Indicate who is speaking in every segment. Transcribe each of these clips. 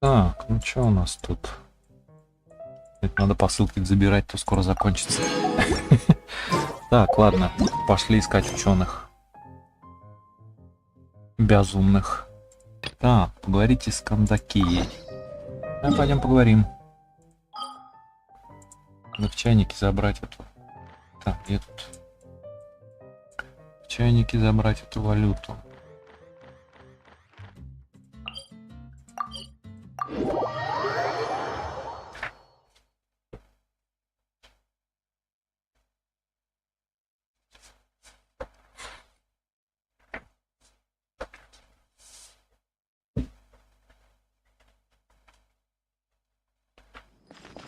Speaker 1: Так, ну что у нас тут? Это надо посылки забирать, то скоро закончится. Так, ладно, пошли искать ученых. Безумных. Так, поговорите с Кандакией. Пойдем поговорим. Надо в чайнике забрать эту. Так, где тут? В чайнике забрать эту валюту.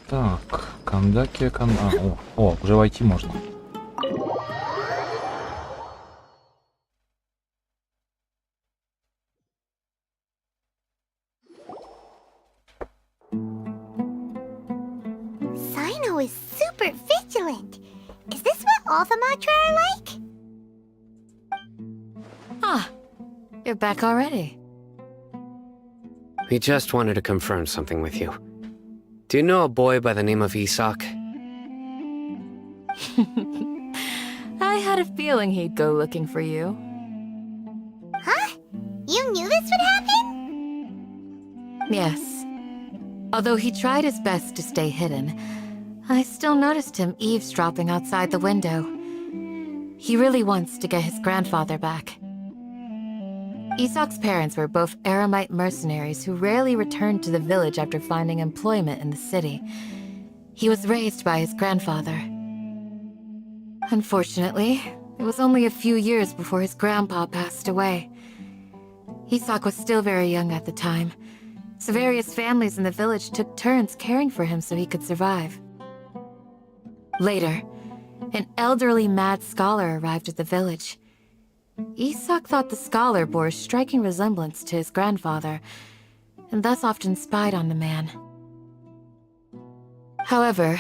Speaker 1: Так, Кандакия, уже войти можно.
Speaker 2: Cyno is super vigilant. Is this what all the mantra are like?
Speaker 3: Ah, you're back already.
Speaker 4: We just wanted to confirm something with you. Do you know a boy by the name of Isak?
Speaker 3: I had a feeling he'd go looking for you.
Speaker 2: Huh? You knew this would happen?
Speaker 3: Yes. Although he tried his best to stay hidden, I still noticed him eavesdropping outside the window. He really wants to get his grandfather back. Isak's parents were both Aramite mercenaries who rarely returned to the village after finding employment in the city. He was raised by his grandfather. Unfortunately, it was only a few years before his grandpa passed away. Isak was still very young at the time, so various families in the village took turns caring for him so he could survive. Later, an elderly mad scholar arrived at the village. Isak thought the scholar bore a striking resemblance to his grandfather, and thus often spied on the man. However,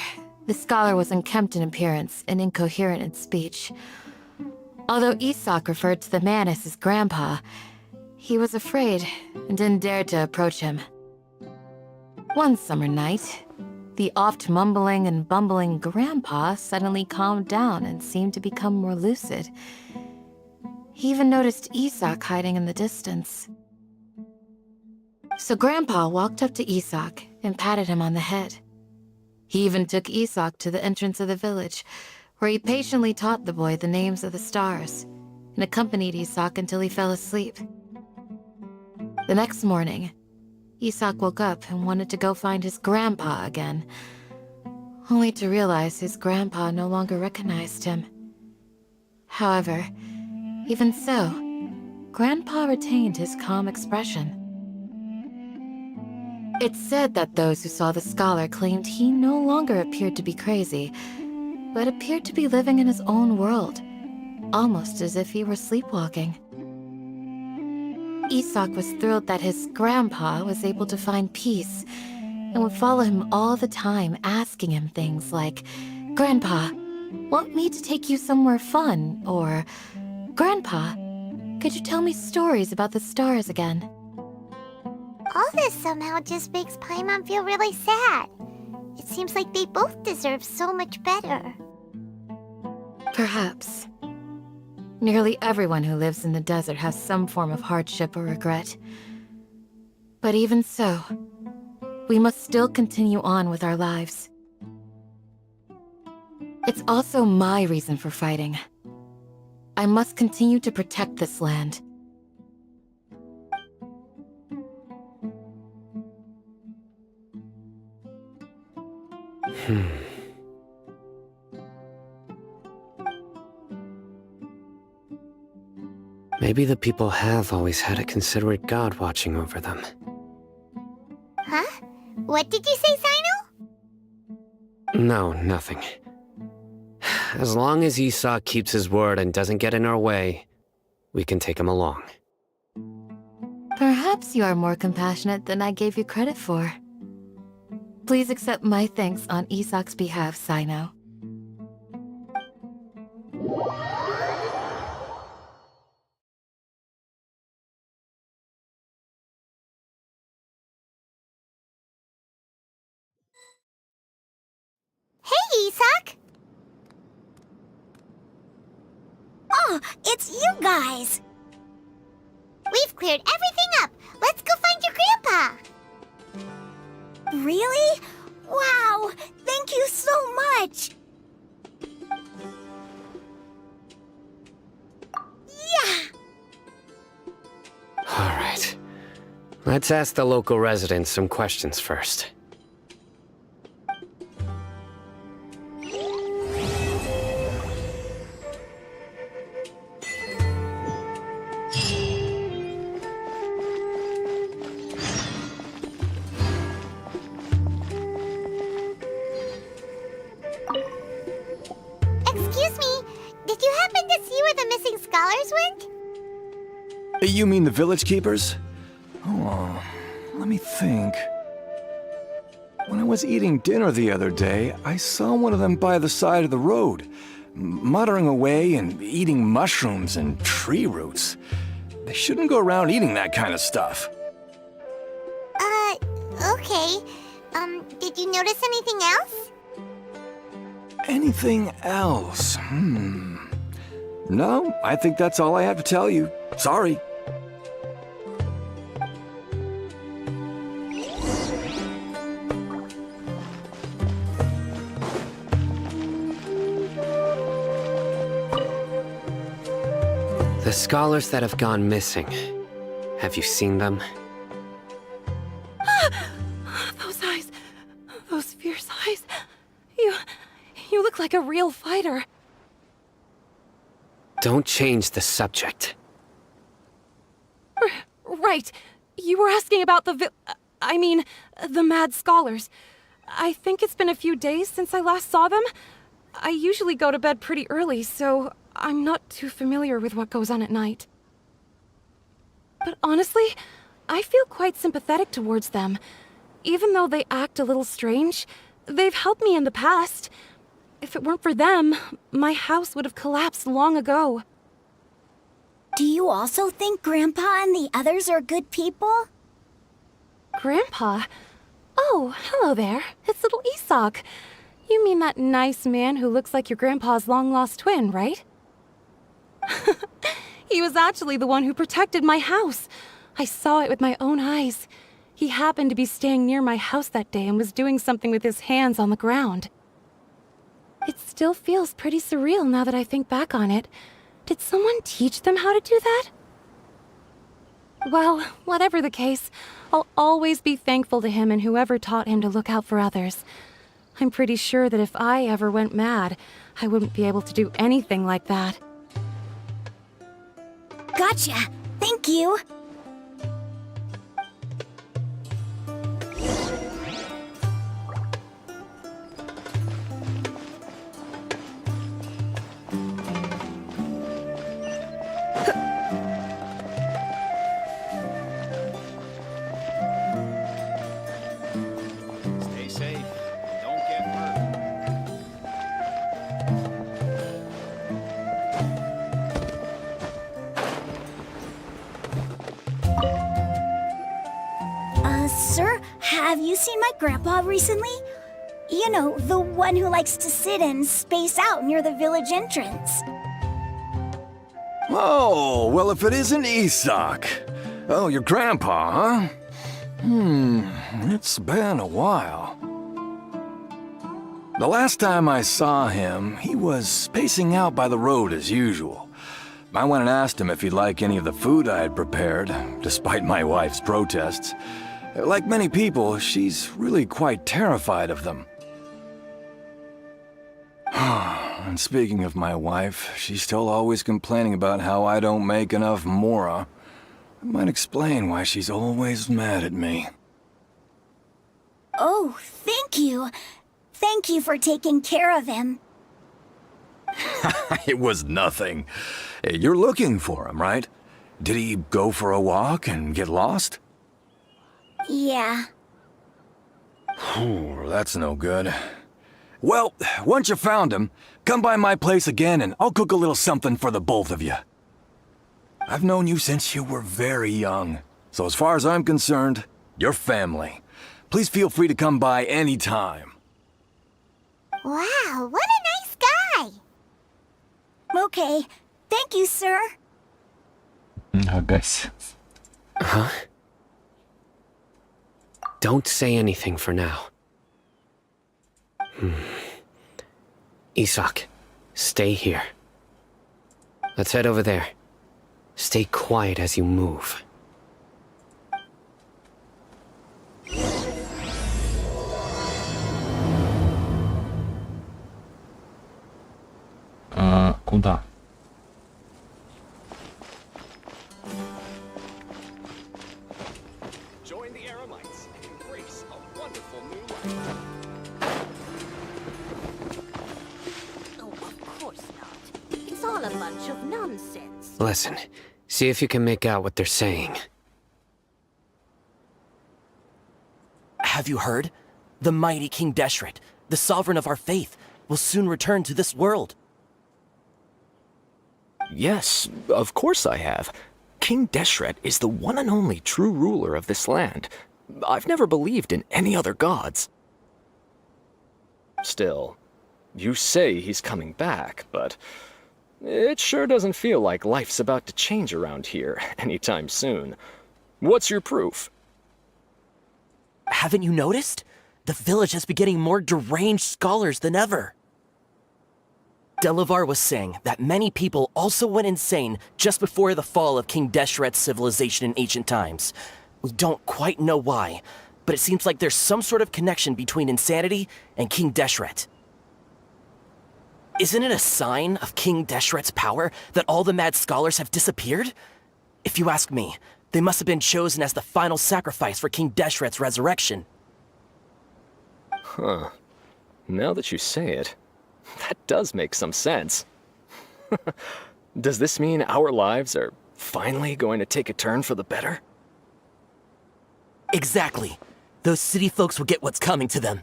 Speaker 3: the scholar was unkempt in appearance and incoherent in speech. Although Isak referred to the man as his grandpa, he was afraid and didn't dare to approach him. One summer night, the oft mumbling and bumbling grandpa suddenly calmed down and seemed to become more lucid. He even noticed Isak hiding in the distance. So Grandpa walked up to Isak and patted him on the head. He even took Isak to the entrance of the village, where he patiently taught the boy the names of the stars, and accompanied Isak until he fell asleep. The next morning, Isak woke up and wanted to go find his grandpa again, only to realize his grandpa no longer recognized him. However, even so, Grandpa retained his calm expression. It's said that those who saw the scholar claimed he no longer appeared to be crazy, but appeared to be living in his own world, almost as if he were sleepwalking. Isak was thrilled that his grandpa was able to find peace, and would follow him all the time, asking him things like, "Grandpa, want me to take you somewhere fun?" or, "Grandpa, could you tell me stories about the stars again?"
Speaker 2: All this somehow just makes Paimon feel really sad. It seems like they both deserve so much better.
Speaker 3: Perhaps. Nearly everyone who lives in the desert has some form of hardship or regret. But even so, we must still continue on with our lives. It's also my reason for fighting. I must continue to protect this land.
Speaker 4: Maybe the people have always had a considerate god watching over them.
Speaker 2: Huh? What did you say, Cyno?
Speaker 4: No, nothing. As long as Isak keeps his word and doesn't get in our way, we can take him along.
Speaker 3: Perhaps you are more compassionate than I gave you credit for. Please accept my thanks on Isak's behalf, Cyno.
Speaker 2: Oh, it's you guys! We've cleared everything up! Let's go find your grandpa! Really? Wow! Thank you so much! Yeah!
Speaker 4: All right. Let's ask the local residents some questions first.
Speaker 2: Excuse me, did you happen to see where the missing scholars went?
Speaker 5: You mean the village keepers? Oh, let me think. When I was eating dinner the other day, I saw one of them by the side of the road, muttering away and eating mushrooms and tree roots. They shouldn't go around eating that kind of stuff.
Speaker 2: Okay. Did you notice anything else?
Speaker 5: Anything else? No, I think that's all I have to tell you. Sorry.
Speaker 4: The scholars that have gone missing. Have you seen them?
Speaker 6: Those eyes. Those fierce eyes. You look like a real fighter.
Speaker 4: Don't change the subject.
Speaker 6: Right. You were asking about the mad scholars. I think it's been a few days since I last saw them. I usually go to bed pretty early, so I'm not too familiar with what goes on at night. But honestly, I feel quite sympathetic towards them. Even though they act a little strange, they've helped me in the past. If it weren't for them, my house would have collapsed long ago.
Speaker 2: Do you also think Grandpa and the others are good people?
Speaker 6: Grandpa? Oh, hello there. It's little Isak. You mean that nice man who looks like your grandpa's long-lost twin, right? He was actually the one who protected my house. I saw it with my own eyes. He happened to be staying near my house that day and was doing something with his hands on the ground. It still feels pretty surreal now that I think back on it. Did someone teach them how to do that? Well, whatever the case, I'll always be thankful to him and whoever taught him to look out for others. I'm pretty sure that if I ever went mad, I wouldn't be able to do anything like that.
Speaker 2: Gotcha. Thank you.
Speaker 7: Stay safe. Don't get hurt.
Speaker 2: Sir, have you seen my grandpa recently? You know, the one who likes to sit and space out near the village entrance.
Speaker 5: Oh, well, if it isn't Isak. Oh, your grandpa, huh? It's been a while. The last time I saw him, he was spacing out by the road as usual. I went and asked him if he'd like any of the food I had prepared, despite my wife's protests. Like many people, she's really quite terrified of them. And speaking of my wife, she's still always complaining about how I don't make enough mora. That might explain why she's always mad at me.
Speaker 2: Oh, thank you. Thank you for taking care of him.
Speaker 5: It was nothing. You're looking for him, right? Did he go for a walk and get lost?
Speaker 2: Yeah.
Speaker 5: That's no good. Well, once you found him, come by my place again and I'll cook a little something for the both of you. I've known you since you were very young, so as far as I'm concerned, you're family. Please feel free to come by anytime.
Speaker 2: Wow, what a nice guy! Okay, Thank you, sir.
Speaker 1: Агась.
Speaker 4: Huh? Don't say anything for now. Isak, stay here. Let's head over there. Stay quiet as you move.
Speaker 1: Куда?
Speaker 7: Join the Aramites and embrace a wonderful new life.
Speaker 8: Oh, of course not. It's all a bunch of nonsense.
Speaker 4: Listen, see if you can make out what they're saying.
Speaker 9: Have you heard? The mighty King Deshret, the sovereign of our faith, will soon return to this world.
Speaker 10: Yes, of course I have. King Deshret is the one and only true ruler of this land. I've never believed in any other gods. Still, you say he's coming back, but it sure doesn't feel like life's about to change around here anytime soon. What's your proof?
Speaker 9: Haven't you noticed? The village has been getting more deranged scholars than ever. Delavar was saying that many people also went insane just before the fall of King Deshret's civilization in ancient times. We don't quite know why, but it seems like there's some sort of connection between insanity and King Deshret. Isn't it a sign of King Deshret's power that all the mad scholars have disappeared? If you ask me, they must have been chosen as the final sacrifice for King Deshret's resurrection.
Speaker 10: Huh. Now that you say it, that does make some sense. Does this mean our lives are finally going to take a turn for the better?
Speaker 9: Exactly. Those city folks will get what's coming to them.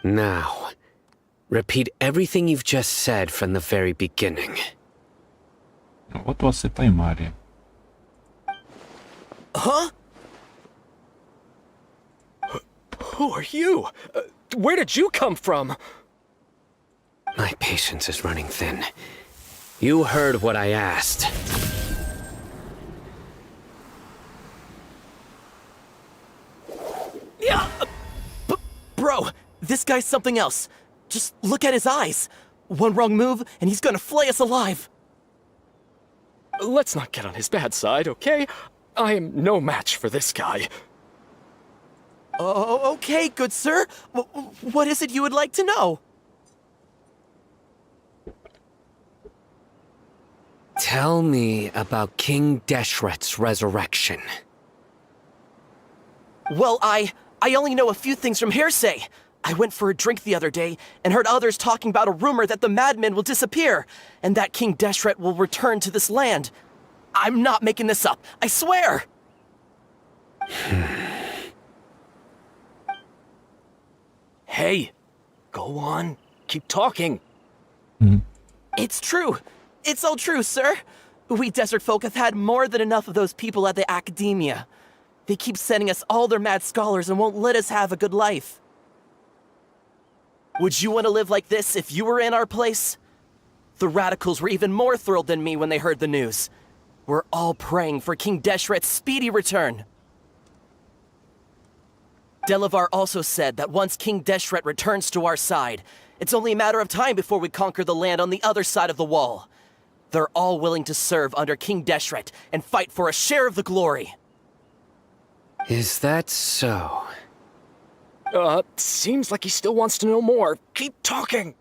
Speaker 4: Now, repeat everything you've just said from the very beginning.
Speaker 1: Вот вас и поймали.
Speaker 9: Huh?
Speaker 10: Who are you? Where did you come from?
Speaker 4: My patience is running thin. You heard what I asked.
Speaker 9: Yeah! Bro, this guy's something else. Just look at his eyes. One wrong move, and he's gonna flay us alive.
Speaker 10: Let's not get on his bad side, okay? I am no match for this guy.
Speaker 9: Oh, okay, good sir. What is it you would like to know?
Speaker 4: Tell me about King Deshret's resurrection.
Speaker 9: Well, I only know a few things from hearsay. I went for a drink the other day and heard others talking about a rumor that the madmen will disappear and that King Deshret will return to this land. I'm not making this up, I swear!
Speaker 10: Hey, go on. Keep talking.
Speaker 9: It's true. It's all true, sir. We desert folk have had more than enough of those people at the academia. They keep sending us all their mad scholars and won't let us have a good life. Would you want to live like this if you were in our place? The radicals were even more thrilled than me when they heard the news. We're all praying for King Deshret's speedy return. Delavar also said that once King Deshret returns to our side, it's only a matter of time before we conquer the land on the other side of the wall. They're all willing to serve under King Deshret and fight for a share of the glory.
Speaker 4: Is that so?
Speaker 10: Seems like he still wants to know more. Keep talking.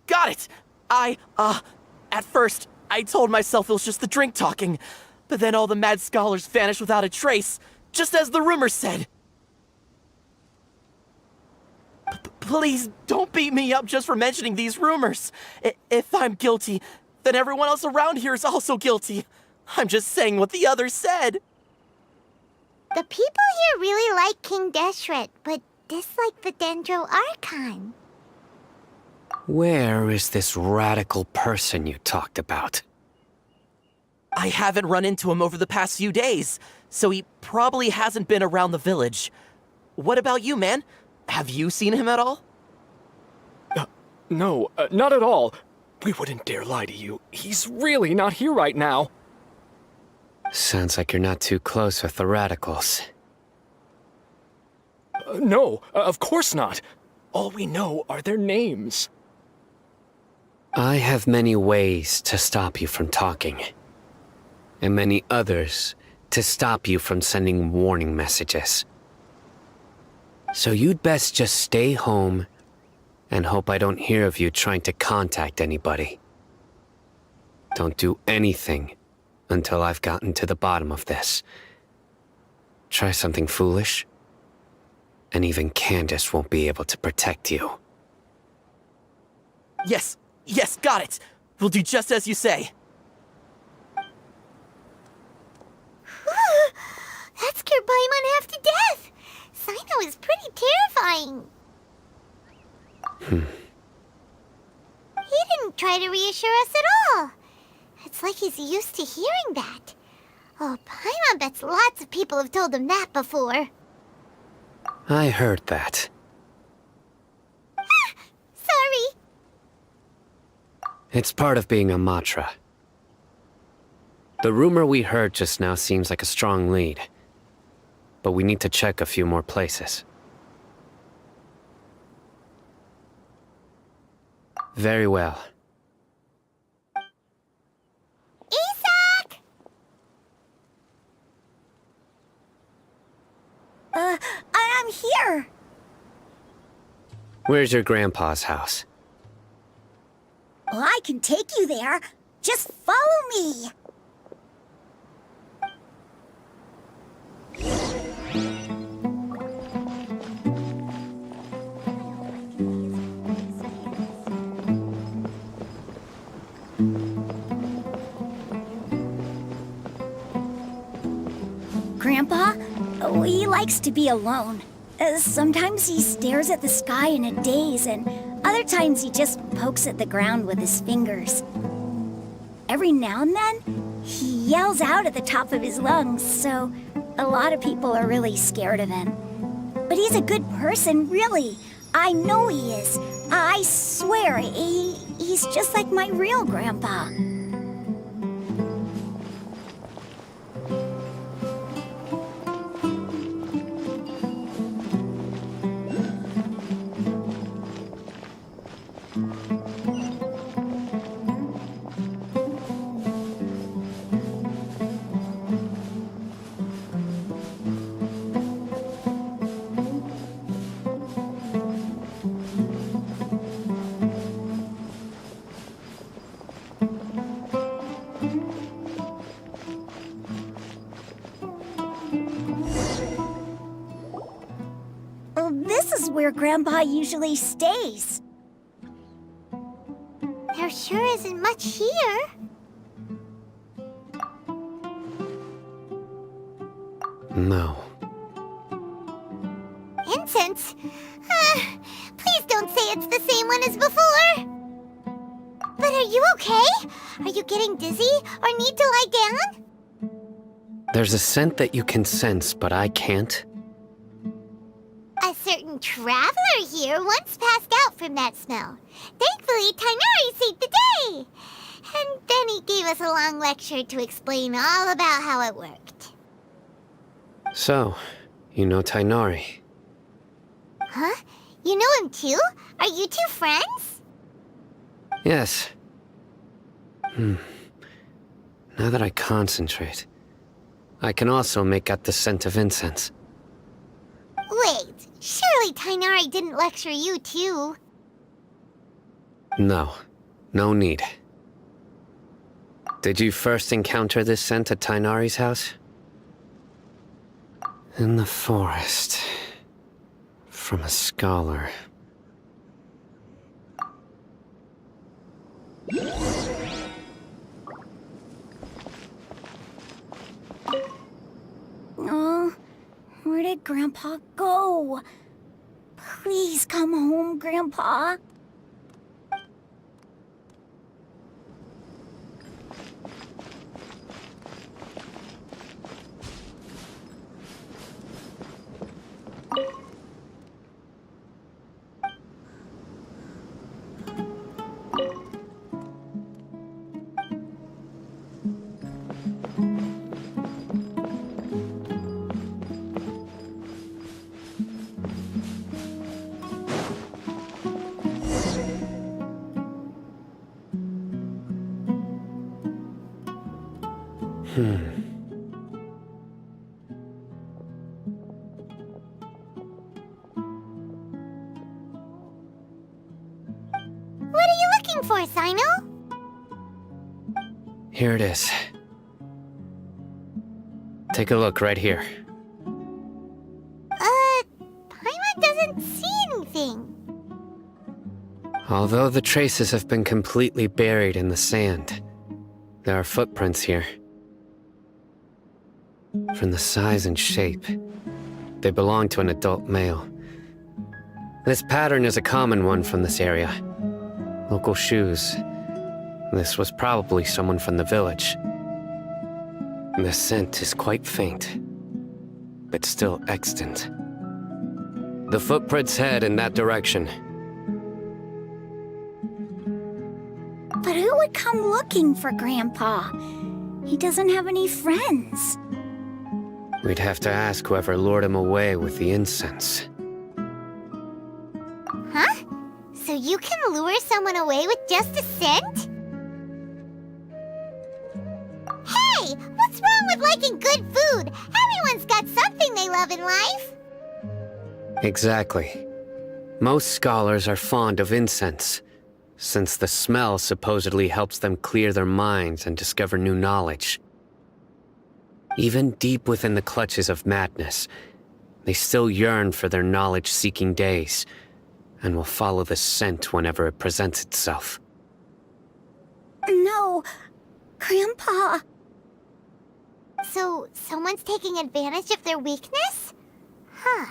Speaker 9: Got it! At first, I told myself it was just the drink talking, but then all the mad scholars vanished without a trace, just as the rumor said. Please, don't beat me up just for mentioning these rumors. If I'm guilty, then everyone else around here is also guilty. I'm just saying what the others said.
Speaker 2: The people here really like King Deshret, but dislike the Dendro Archon.
Speaker 4: Where is this radical person you talked about?
Speaker 9: I haven't run into him over the past few days, so he probably hasn't been around the village. What about you, man? Have you seen him at all?
Speaker 10: No, not at all. We wouldn't dare lie to you. He's really not here right now.
Speaker 4: Sounds like you're not too close with the radicals.
Speaker 10: No, of course not. All we know are their names.
Speaker 4: I have many ways to stop you from talking. And many others to stop you from sending warning messages. So you'd best just stay home and hope I don't hear of you trying to contact anybody. Don't do anything until I've gotten to the bottom of this. Try something foolish, and even Candace won't be able to protect you.
Speaker 9: Yes, yes, got it. We'll do just as you say.
Speaker 2: That scared Paimon half to death. Cyno is pretty terrifying. He didn't try to reassure us at all. It's like he's used to hearing that. Oh, Paimon bets lots of people have told him that before.
Speaker 4: I heard that.
Speaker 2: Sorry.
Speaker 4: It's part of being a Matra. The rumor we heard just now seems like a strong lead. But we need to check a few more places. Very well.
Speaker 2: Isak! I'm here.
Speaker 4: Where's your grandpa's house?
Speaker 2: Well, I can take you there. Just follow me. Grandpa, he likes to be alone. Sometimes he stares at the sky in a daze, and other times he just pokes at the ground with his fingers. Every now and then, he yells out at the top of his lungs, so a lot of people are really scared of him. But he's a good person, really. I know he is. I swear, he's just like my real grandpa. This is where Grandpa usually stays. There sure isn't much here.
Speaker 4: No.
Speaker 2: Incense? Please don't say it's the same one as before. But are you okay? Are you getting dizzy or need to lie down?
Speaker 4: There's a scent that you can sense, but I can't.
Speaker 2: A certain traveler here once passed out from that smell. Thankfully, Tighnari saved the day. And then he gave us a long lecture to explain all about how it worked.
Speaker 4: So, you know Tighnari.
Speaker 2: Huh? You know him too? Are you two friends?
Speaker 4: Yes. Now that I concentrate, I can also make out the scent of incense.
Speaker 2: Wait, surely Tighnari didn't lecture you too.
Speaker 4: No, no need. Did you first encounter this scent at Tighnari's house? In the forest. From a scholar.
Speaker 2: Oh, where did Grandpa go? Please come home, Grandpa. What are you looking for, Cyno?
Speaker 4: Here it is. Take a look right here.
Speaker 2: Paimon doesn't see anything.
Speaker 4: Although the traces have been completely buried in the sand, there are footprints here. From the size and shape, they belong to an adult male. This pattern is a common one from this area. Local shoes. This was probably someone from the village. The scent is quite faint, but still extant. The footprints head in that direction.
Speaker 2: But who would come looking for Grandpa? He doesn't have any friends.
Speaker 4: We'd have to ask whoever lured him away with the incense.
Speaker 2: Huh? So you can lure someone away with just a scent? Hey! What's wrong with liking good food? Everyone's got something they love in life.
Speaker 4: Exactly. Most scholars are fond of incense, since the smell supposedly helps them clear their minds and discover new knowledge. Even deep within the clutches of madness, they still yearn for their knowledge-seeking days, and will follow the scent whenever it presents itself.
Speaker 2: No, Grandpa. So, someone's taking advantage of their weakness? Huh.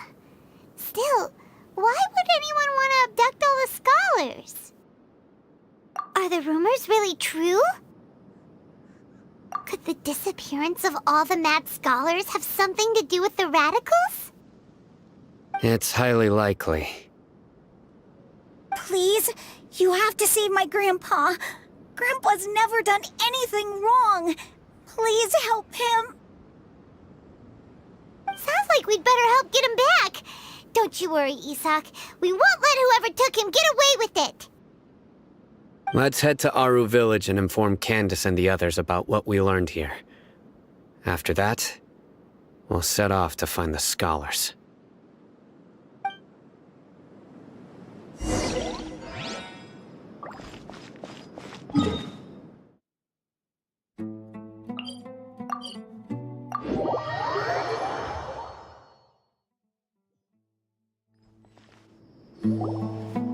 Speaker 2: Still, why would anyone want to abduct all the scholars? Are the rumors really true? Could the disappearance of all the mad scholars have something to do with the radicals?
Speaker 4: It's highly likely.
Speaker 2: Please, you have to save my Grandpa. Grandpa's never done anything wrong. Please help him. Sounds like we'd better help get him back. Don't you worry, Isak. We won't let whoever took him get away with it.
Speaker 4: Let's head to Aaru village and inform Candace and the others about what we learned here. After that, we'll set off to find the scholars.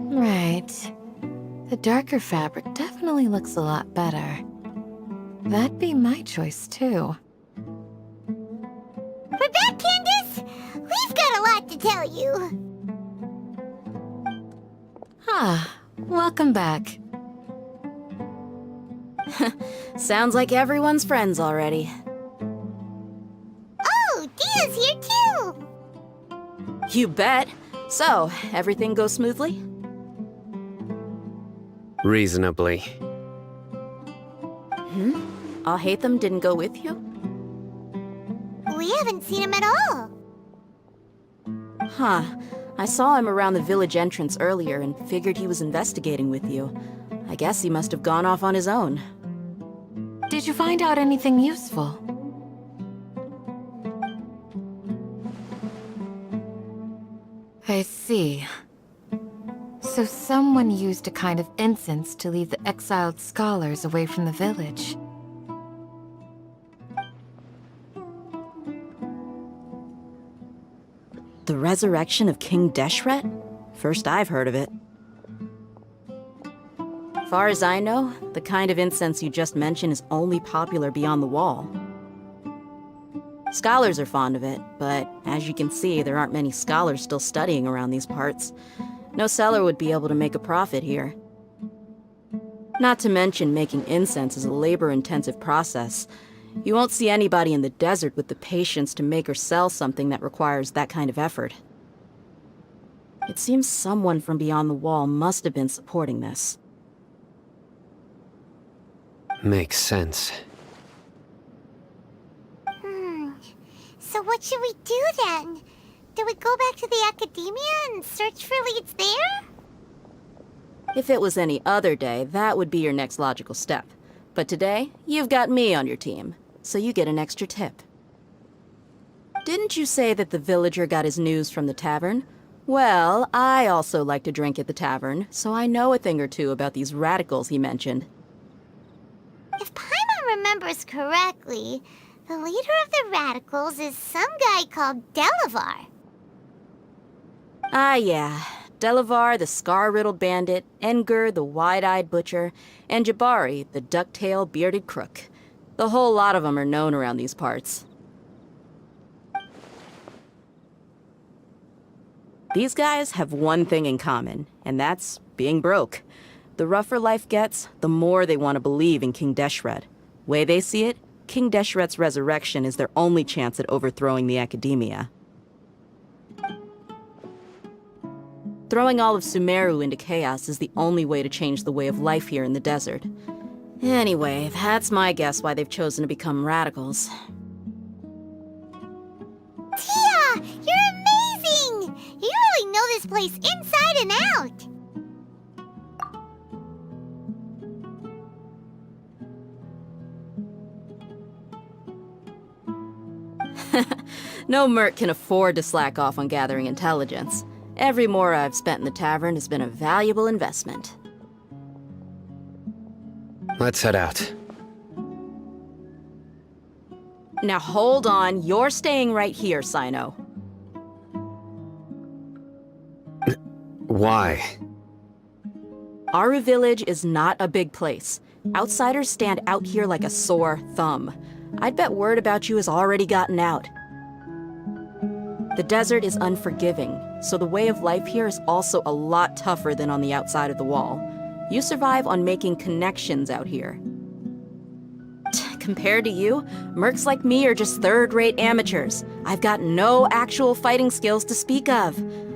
Speaker 3: Right. The darker fabric definitely looks a lot better. That'd be my choice, too.
Speaker 2: We're back, Candace! We've got a lot to tell you.
Speaker 3: Ah, welcome back.
Speaker 11: Sounds like everyone's friends already.
Speaker 2: Oh, Dia's here too!
Speaker 11: You bet. So, everything goes smoothly?
Speaker 4: Reasonably.
Speaker 11: Alhaitham didn't go with you?
Speaker 2: We haven't seen him at all.
Speaker 11: Huh. I saw him around the village entrance earlier and figured he was investigating with you. I guess he must have gone off on his own.
Speaker 3: Did you find out anything useful? I see. So someone used a kind of incense to lead the exiled scholars away from the village.
Speaker 11: The resurrection of King Deshret? First I've heard of it. Far as I know, the kind of incense you just mentioned is only popular beyond the wall. Scholars are fond of it, but as you can see, there aren't many scholars still studying around these parts. No seller would be able to make a profit here. Not to mention making incense is a labor-intensive process. You won't see anybody in the desert with the patience to make or sell something that requires that kind of effort. It seems someone from beyond the wall must have been supporting this.
Speaker 4: Makes sense.
Speaker 2: So what should we do then? Do we go back to the academia and search for leads there?
Speaker 11: If it was any other day, that would be your next logical step. But today, you've got me on your team. so you get an extra tip. Didn't you say that the villager got his news from the tavern? Well, I also like to drink at the tavern, so I know a thing or two about these radicals he mentioned.
Speaker 12: If Paimon remembers correctly, the leader of the radicals is some guy called Delavar.
Speaker 11: Ah, yeah. Delavar, the scar-riddled bandit, Engur, the wide-eyed butcher, and Jabari, the duck-tailed bearded crook. The whole lot of them are known around these parts. These guys have one thing in common, and that's being broke. The rougher life gets, the more they want to believe in King Deshret. Way they see it, King Deshret's resurrection is their only chance at overthrowing the academia. Throwing all of Sumeru into chaos is the only way to change the way of life here in the desert. Anyway, that's my guess why they've chosen to become radicals.
Speaker 12: Tia! You're amazing! You really know this place inside and out!
Speaker 11: No merc can afford to slack off on gathering intelligence. Every mora I've spent in the tavern has been a valuable investment.
Speaker 4: Let's head out.
Speaker 11: Now hold on, you're staying right here, Cyno.
Speaker 4: Why?
Speaker 11: Aaru Village is not a big place. Outsiders stand out here like a sore thumb. I'd bet word about you has already gotten out. The desert is unforgiving, so the way of life here is also a lot tougher than on the outside of the wall. You survive on making connections out here. Compared to you, mercs like me are just third-rate amateurs. I've got no actual fighting skills to speak of.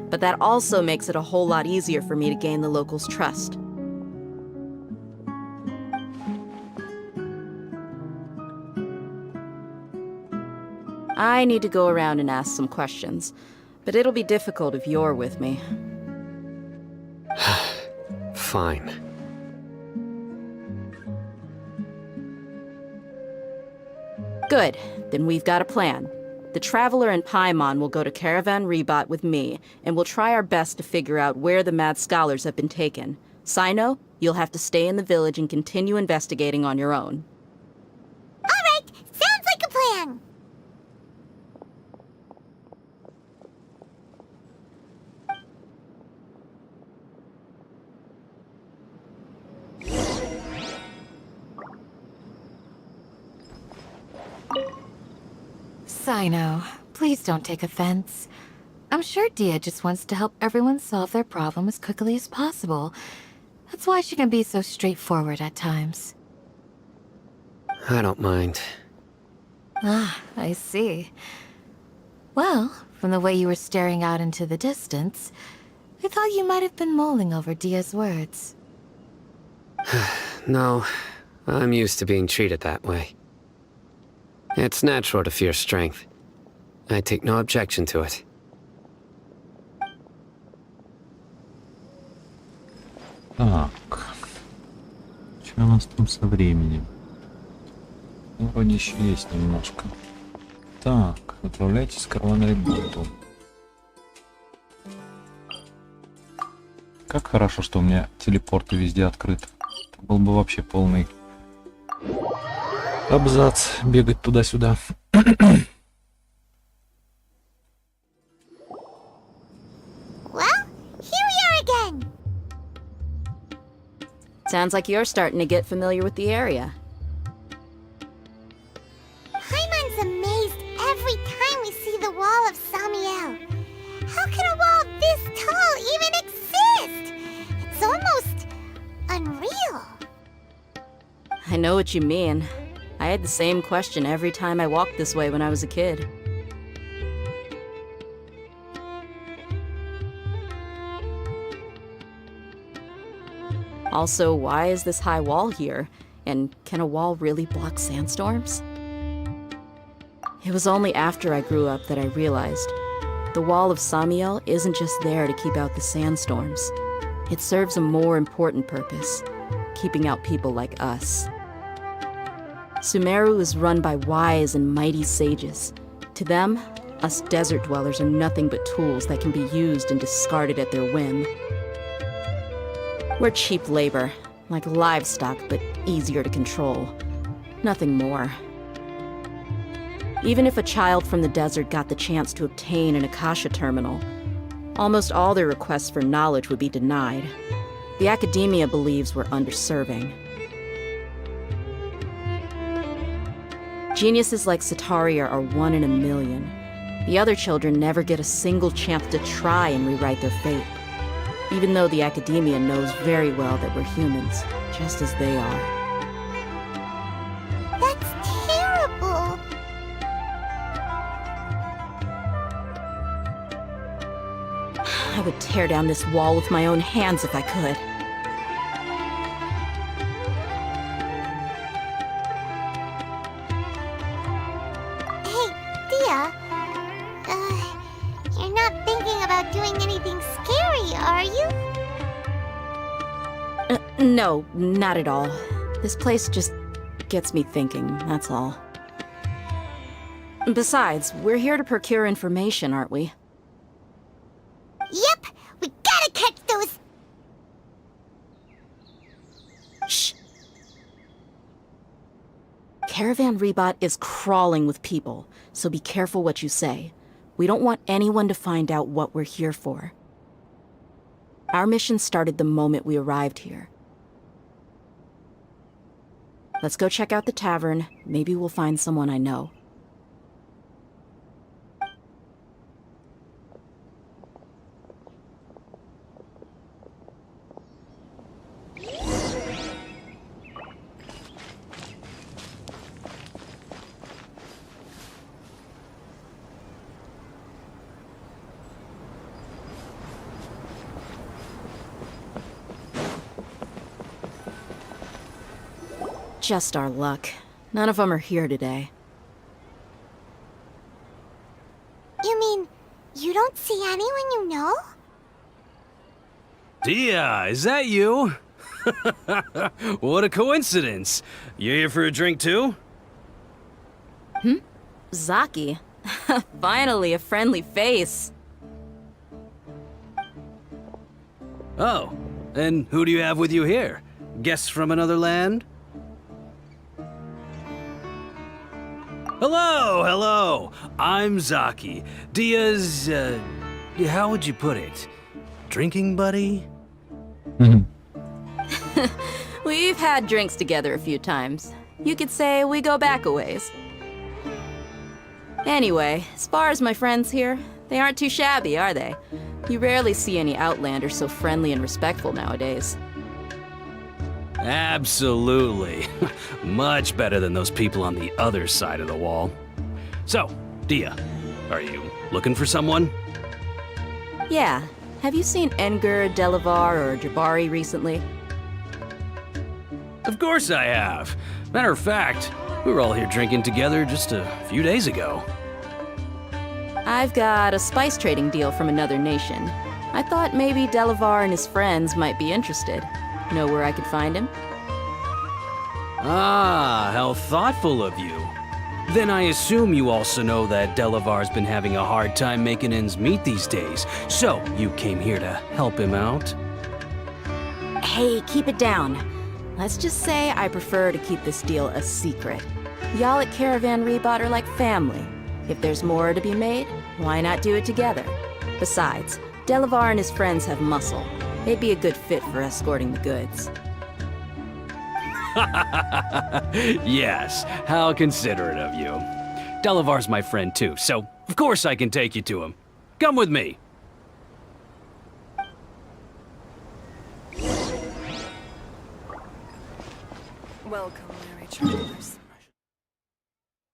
Speaker 11: But that also makes it a whole lot easier for me to gain the locals' trust. I need to go around and ask some questions, but it'll be difficult if you're with me.
Speaker 4: Fine.
Speaker 11: Good, then we've got a plan. The Traveler and Paimon will go to Caravan-Ribot with me, and we'll try our best to figure out where the mad scholars have been taken. Cyno, you'll have to stay in the village and continue investigating on your own.
Speaker 12: Alright, sounds like a plan!
Speaker 3: Cyno, please don't take offense. I'm sure Dia just wants to help everyone solve their problem as quickly as possible. That's why she can be so straightforward at times.
Speaker 4: I don't mind.
Speaker 3: Ah, I see. Well, from the way you were staring out into the distance, I thought you might have been mulling over Dia's words.
Speaker 4: No, I'm used to being treated that way. It's natural to fear strength. I take no objection to it.
Speaker 1: Так. Что у нас там со временем? Ну, вроде еще есть немножко. Так, отправляйтесь в Караван-Рибату. Как хорошо, что у меня телепорты везде открыты. Это был бы вообще полный абзац бегать туда-сюда.
Speaker 12: Well, here we are again!
Speaker 11: Sounds like you're starting to get familiar with the area.
Speaker 12: Paimon's amazed every time we see the wall of Samiel. How can a wall this tall even exist? It's almost unreal.
Speaker 11: I know what you mean. I had the same question every time I walked this way when I was a kid. Also, why is this high wall here? And can a wall really block sandstorms? It was only after I grew up that I realized the wall of Samiel isn't just there to keep out the sandstorms. It serves a more important purpose, keeping out people like us. Sumeru is run by wise and mighty sages. To them, us desert dwellers are nothing but tools that can be used and discarded at their whim. We're cheap labor, like livestock, but easier to control. Nothing more. Even if a child from the desert got the chance to obtain an Akasha terminal, almost all their requests for knowledge would be denied. The academia believes we're underserving. Geniuses like Sataria are 1 in a million. The other children never get a single chance to try and rewrite their fate, even though the academia knows very well that we're humans, just as they are.
Speaker 12: That's terrible.
Speaker 11: I would tear down this wall with my own hands if I could.
Speaker 12: Hey, Dia. You're not thinking about doing anything scary, are you?
Speaker 11: No, not at all. This place just gets me thinking, that's all. Besides, we're here to procure information, aren't we?
Speaker 12: Yep, we gotta catch those.
Speaker 11: Shh. Caravan-Ribot is crawling with people, so be careful what you say. We don't want anyone to find out what we're here for. Our mission started the moment we arrived here. Let's go check out the tavern. Maybe we'll find someone I know. Just our luck. None of them are here today.
Speaker 12: You mean, you don't see anyone you know?
Speaker 13: Dia, is that you? What a coincidence. You here for a drink too?
Speaker 11: Zaki. Finally, a friendly face.
Speaker 13: Oh, and who do you have with you here? Guests from another land? Hello, hello. I'm Zaki. Dia's, how would you put it? Drinking buddy?
Speaker 11: We've had drinks together a few times. You could say we go back a ways. Anyway, as far as my friends here, they aren't too shabby, are they? You rarely see any Outlanders so friendly and respectful nowadays.
Speaker 13: Absolutely. Much better than those people on the other side of the wall. So, Dia, are you looking for someone?
Speaker 11: Yeah. Have you seen Engur, Delavar, or Jabari recently?
Speaker 13: Of course I have. Matter of fact, we were all here drinking together just a few days ago.
Speaker 11: I've got a spice trading deal from another nation. I thought maybe Delavar and his friends might be interested. Know where I could find him?
Speaker 13: Ah, how thoughtful of you. Then I assume you also know that Delavar's been having a hard time making ends meet these days, so you came here to help him out?
Speaker 11: Hey, keep it down. Let's just say I prefer to keep this deal a secret. Y'all at Caravan-Ribot are like family. If there's more to be made, why not do it together? Besides, Delavar and his friends have muscle. They'd be a good fit for escorting the goods.
Speaker 13: Yes, how considerate of you. Delavar's my friend too, so of course I can take you to him. Come with me.
Speaker 6: Welcome, merry travelers.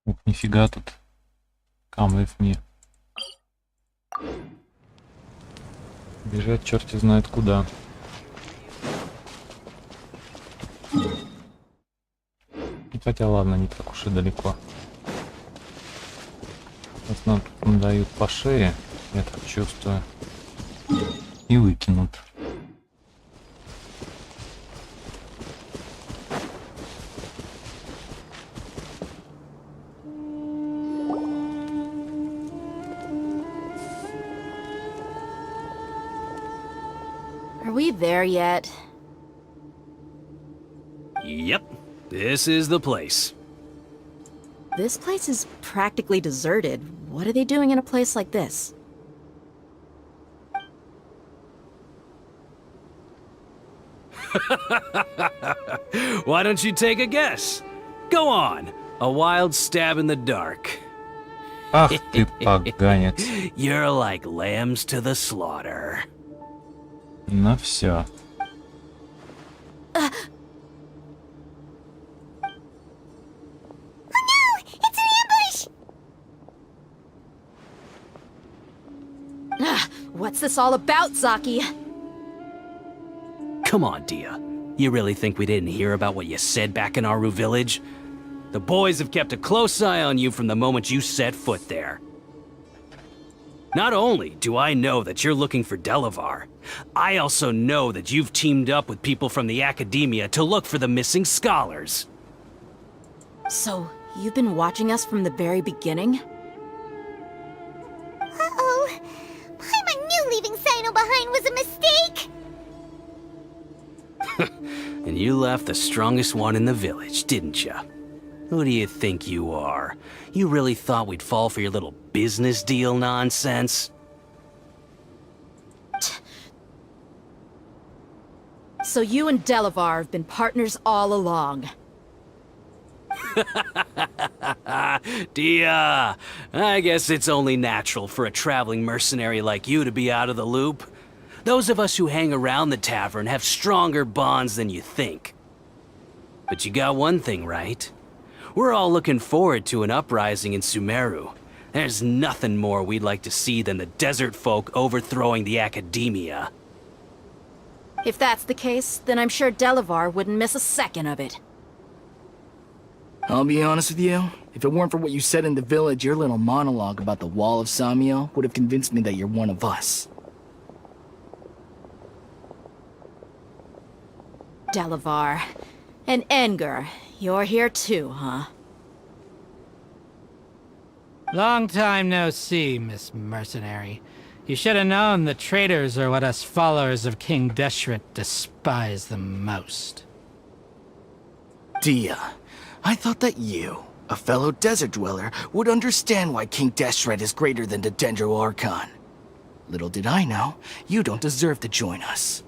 Speaker 1: Ух, нифига тут. Come with me. Бежать черти знает куда. Хотя ладно, не так уж и далеко. Сейчас нам тут дают по шее, я так чувствую. И выкинут.
Speaker 11: Are we there yet?
Speaker 13: Yep, this is the place.
Speaker 11: This place is practically deserted. What are they doing in a place like this?
Speaker 13: Why don't you take a guess? Go on. A wild stab in the dark.
Speaker 1: Ах ты поганец.
Speaker 13: You're like lambs to the slaughter.
Speaker 1: Ну все.
Speaker 11: What's this all about, Zaki?
Speaker 13: Come on, Dia. You really think we didn't hear about what you said back in Aaru village? The boys have kept a close eye on you from the moment you set foot there. Not only do I know that you're looking for Delavar, I also know that you've teamed up with people from the academia to look for the missing scholars.
Speaker 11: So, you've been watching us from the very beginning?
Speaker 12: Uh-oh. Paimon knew leaving Cyno behind was a mistake!
Speaker 13: And you left the strongest one in the village, didn't you? Who do you think you are? You really thought we'd fall for your little business deal nonsense?
Speaker 11: So you and Delavar have been partners all along.
Speaker 13: Dia, I guess it's only natural for a traveling mercenary like you to be out of the loop. Those of us who hang around the tavern have stronger bonds than you think. But you got one thing right. We're all looking forward to an uprising in Sumeru. There's nothing more we'd like to see than the desert folk overthrowing the academia.
Speaker 11: If that's the case, then I'm sure Delavar wouldn't miss a second of it.
Speaker 14: I'll be honest with you, if it weren't for what you said in the village, your little monologue about the wall of Samiel would have convinced me that you're one of us.
Speaker 11: Delavar. And Enger, you're here too, huh?
Speaker 15: Long time no see, Miss Mercenary. You should have known the traitors are what us followers of King Deshret despise the most.
Speaker 14: Dia, I thought that you, a fellow desert dweller, would understand why King Deshret is greater than the Dendro Archon. Little did I know, you don't deserve to join us.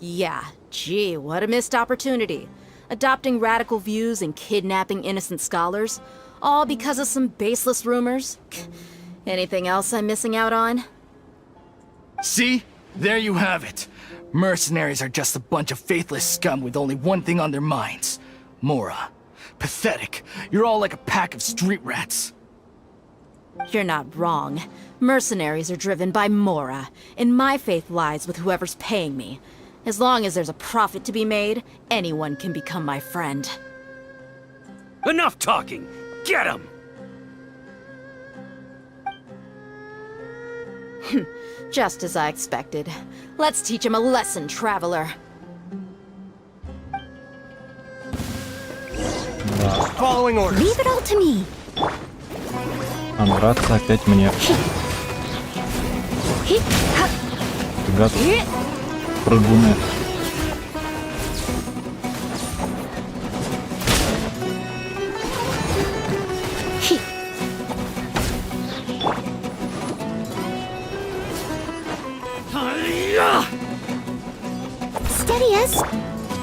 Speaker 11: Yeah, gee, what a missed opportunity. Adopting radical views and kidnapping innocent scholars, all because of some baseless rumors. Anything else I'm missing out on?
Speaker 14: See? There you have it. Mercenaries are just a bunch of faithless scum with only one thing on their minds. Mora. Pathetic. You're all like a pack of street rats.
Speaker 11: You're not wrong. Mercenaries are driven by Mora, and my faith lies with whoever's paying me. As long as there's a profit to be made, anyone can become my friend.
Speaker 13: Enough talking! Get him!
Speaker 11: Just as I expected. Let's teach him a lesson, traveler.
Speaker 9: Following orders.
Speaker 2: Leave it all to me.
Speaker 1: А драться опять мне. Гад. Прыгуны.
Speaker 2: Steady us.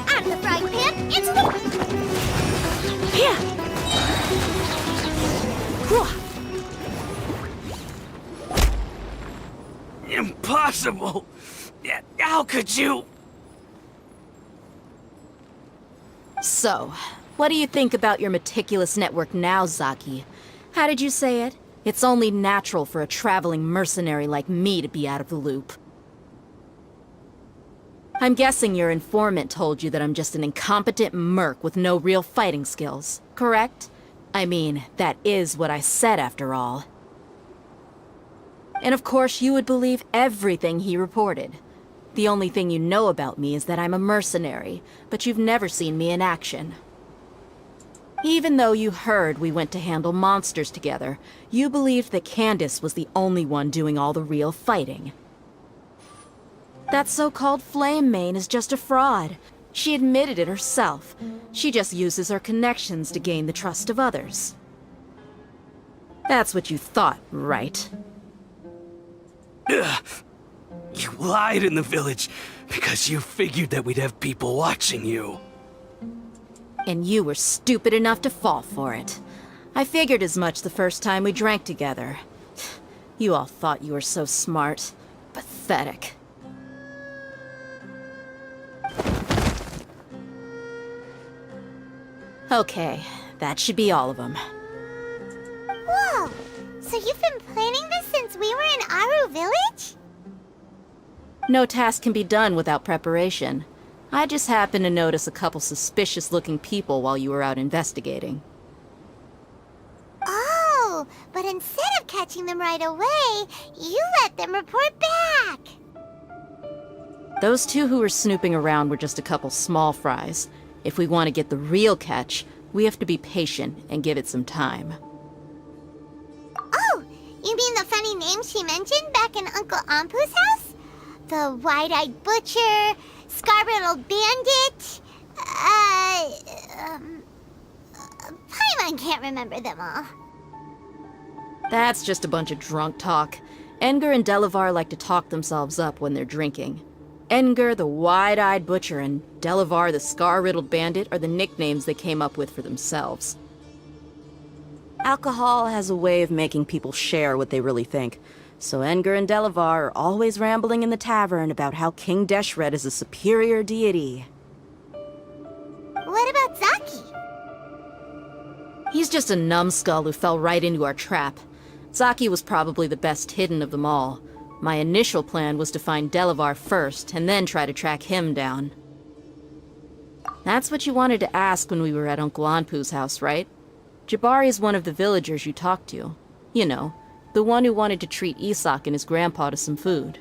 Speaker 12: Out of the frying pan, into the...
Speaker 2: Here.
Speaker 13: Impossible! How could you?
Speaker 11: So, what do you think about your meticulous network now, Zaki? How did you say it? It's only natural for a traveling mercenary like me to be out of the loop. I'm guessing your informant told you that I'm just an incompetent merc with no real fighting skills, correct? I mean, that is what I said after all. And of course you would believe everything he reported. The only thing you know about me is that I'm a mercenary, but you've never seen me in action. Even though you heard we went to handle monsters together, you believed that Candace was the only one doing all the real fighting. That so-called Flame Mane is just a fraud. She admitted it herself. She just uses her connections to gain the trust of others. That's what you thought, right?
Speaker 13: Ugh. You lied in the village because you figured that we'd have people watching you.
Speaker 11: And you were stupid enough to fall for it. I figured as much the first time we drank together. You all thought you were so smart. Pathetic. Okay, that should be all of them.
Speaker 12: Whoa! So you've been planning this since we were in Aaru Village?
Speaker 11: No task can be done without preparation. I just happened to notice a couple suspicious-looking people while you were out investigating.
Speaker 12: Oh, but instead of catching them right away, you let them report back!
Speaker 11: Those two who were snooping around were just a couple small fries. If we want to get the real catch, we have to be patient and give it some time.
Speaker 12: Oh, you mean the funny name she mentioned back in Uncle Ampu's house? The wide-eyed butcher, scar-riddled bandit, Paimon can't remember them all.
Speaker 11: That's just a bunch of drunk talk. Engar and Delavar like to talk themselves up when they're drinking. Engar, the wide-eyed butcher, and Delavar, the scar-riddled bandit, are the nicknames they came up with for themselves. Alcohol has a way of making people share what they really think, so Engar and Delavar are always rambling in the tavern about how King Deshret is a superior deity.
Speaker 12: What about Zaki?
Speaker 11: He's just a numbskull who fell right into our trap. Zaki was probably the best hidden of them all. My initial plan was to find Delavar first, and then try to track him down. That's what you wanted to ask when we were at Uncle Anpu's house, right? Jabari's one of the villagers you talked to. You know, the one who wanted to treat Isak and his grandpa to some food.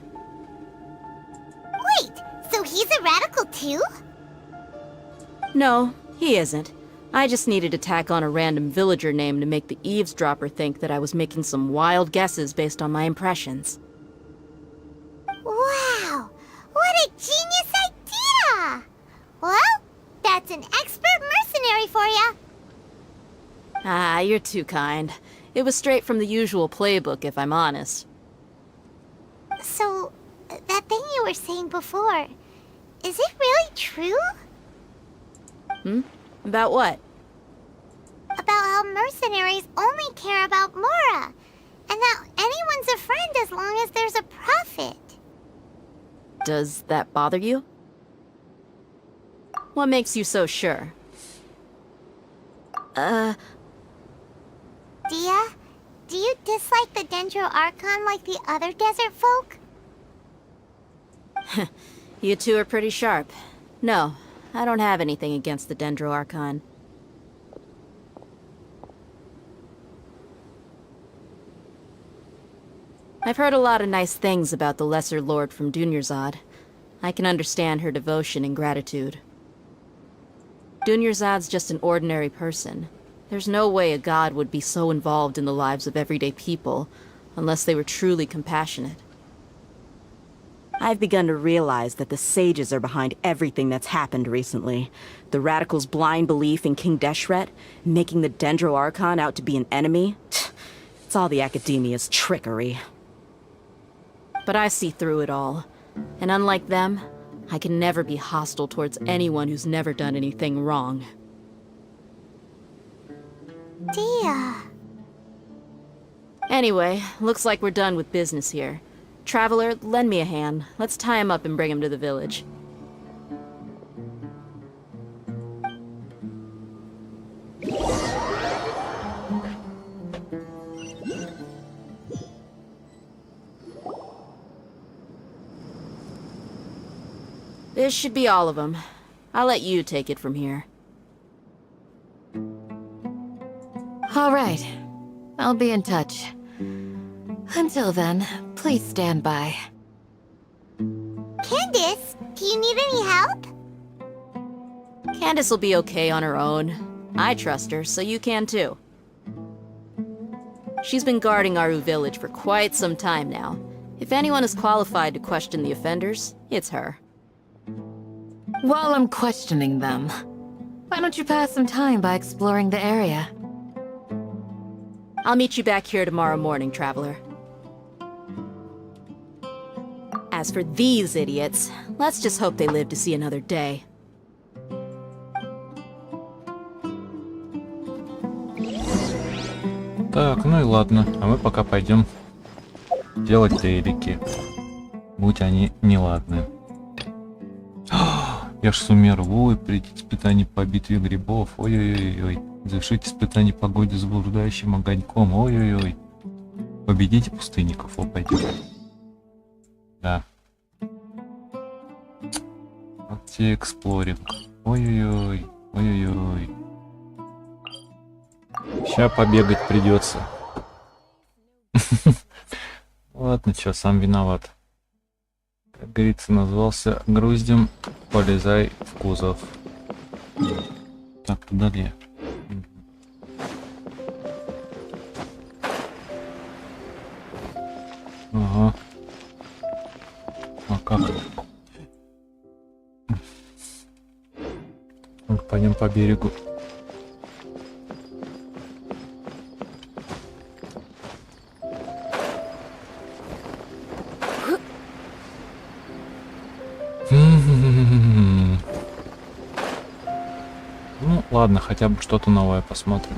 Speaker 12: Wait, so he's a radical too?
Speaker 11: No, he isn't. I just needed to tack on a random villager name to make the eavesdropper think that I was making some wild guesses based on my impressions.
Speaker 12: Wow, what a genius idea! Well, that's an expert mercenary for you.
Speaker 11: Ah, you're too kind. It was straight from the usual playbook, if I'm honest.
Speaker 12: So, that thing you were saying before, is it really true?
Speaker 11: About what?
Speaker 12: About how mercenaries only care about Mora, and that anyone's a friend as long as there's a profit.
Speaker 11: Does that bother you? What makes you so sure?
Speaker 12: Dia, do you dislike the Dendro Archon like the other desert folk?
Speaker 11: You two are pretty sharp. No, I don't have anything against the Dendro Archon. I've heard a lot of nice things about the Lesser Lord from Dunyarzad. I can understand her devotion and gratitude. Dunyarzad's just an ordinary person. There's no way a god would be so involved in the lives of everyday people, unless they were truly compassionate.
Speaker 16: I've begun to realize that the sages are behind everything that's happened recently. The radicals' blind belief in King Deshret, making the Dendro Archon out to be an enemy. It's all the academia's trickery.
Speaker 11: But I see through it all. And unlike them, I can never be hostile towards anyone who's never done anything wrong.
Speaker 12: Dia.
Speaker 11: Anyway, looks like we're done with business here. Traveler, lend me a hand. Let's tie him up and bring him to the village. This should be all of them. I'll let you take it from here.
Speaker 3: All right. I'll be in touch. Until then, please stand by.
Speaker 12: Candace, do you need any help?
Speaker 11: Candace will be okay on her own. I trust her, so you can too. She's been guarding Aaru Village for quite some time now, If anyone is qualified to question the offenders, it's her.
Speaker 3: While I'm questioning them, why don't you pass some time by exploring the area?
Speaker 11: I'll meet you back here tomorrow morning, traveler. As for these idiots, let's just hope they live to see another day.
Speaker 1: Так, ну и ладно. А мы пока пойдем делать делики. Будь они неладны. Я ж сумер. Ой, прийти испытание по битве грибов. Ой-ой-ой. Завершить испытание по годе с блуждающим огоньком. Ой-ой-ой. Победите пустынников. О, пойдем. Да. Вот те эксплоринг. Ой-ой-ой. Ой-ой-ой. Сейчас побегать придется. Ладно, чё, сам виноват. Как говорится, назвался груздем, полезай в кузов. Так, куда ли я? Ага. А как? Ну, пойдем по берегу. Ну, ладно, хотя бы что-то новое посмотрим.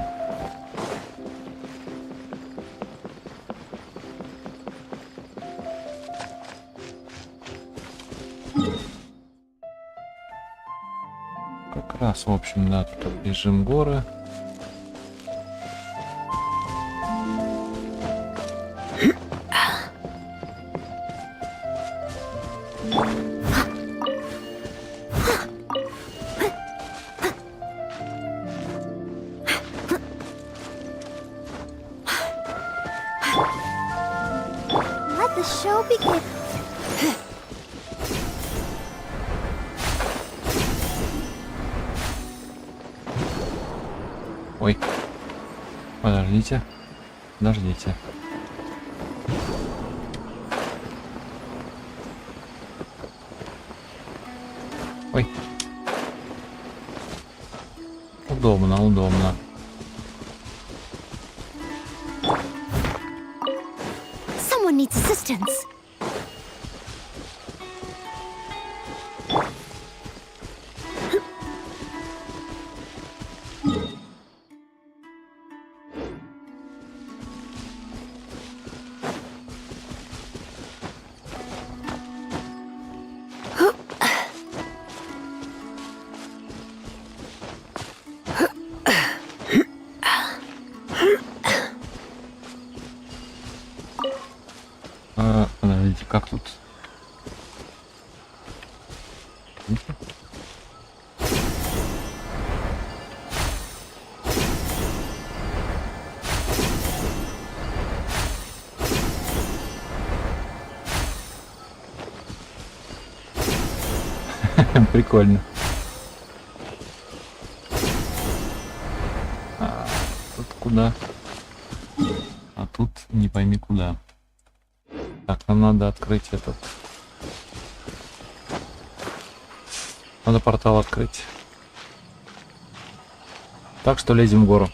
Speaker 1: Как раз, в общем, да, тут бежим горы.
Speaker 12: Let the show begin.
Speaker 1: Ой, подождите, подождите. Ой. Удобно, удобно.
Speaker 2: Someone needs assistance.
Speaker 1: Подождите, как тут? Прикольно. А тут куда? А тут не пойми куда. Так, нам надо открыть этот. Надо портал открыть. Так что лезем в гору.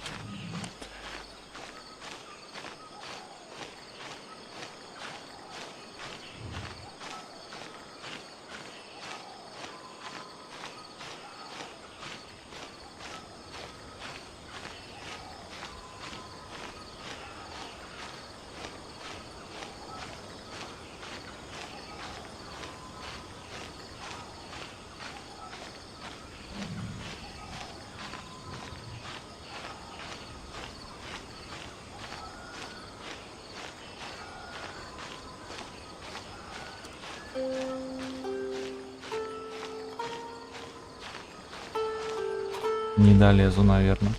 Speaker 1: Не долезу, наверное.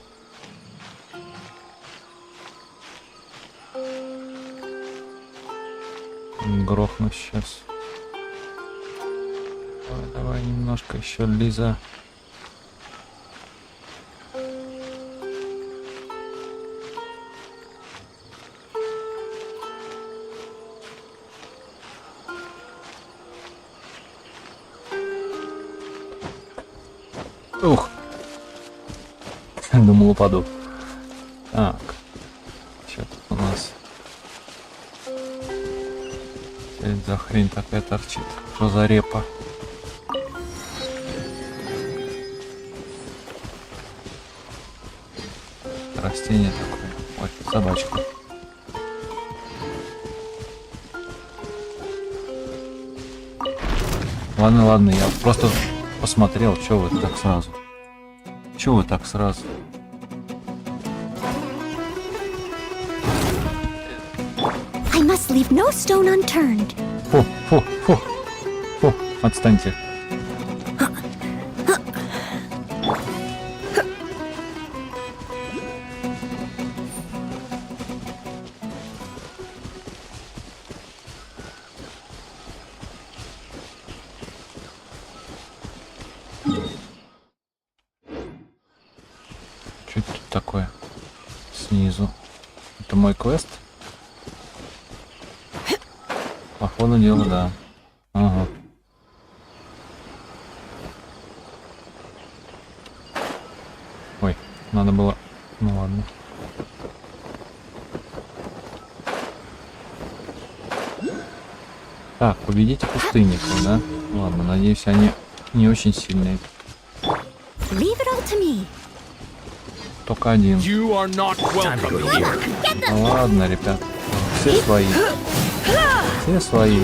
Speaker 1: Грохну сейчас. Давай, давай немножко еще, Лиза. Ух. Думал, упаду. Так. Что тут у нас? Что это за хрень такая торчит? Что за репа? Растение такое. Ой, собачка. Ладно, ладно, я просто посмотрел, что вы так сразу. Чё вы так сразу?
Speaker 2: I must leave no stone unturned.
Speaker 1: Фу, отстаньте. Что это тут такое? Снизу. Это мой квест? Походу дела, да. Ага. Ой, надо было... Ну ладно. Так, победите пустынников, да? Ладно, надеюсь, они не очень сильные.
Speaker 2: Leave it all to me.
Speaker 1: Только один. Ну ладно, ребят. Все свои. Все свои.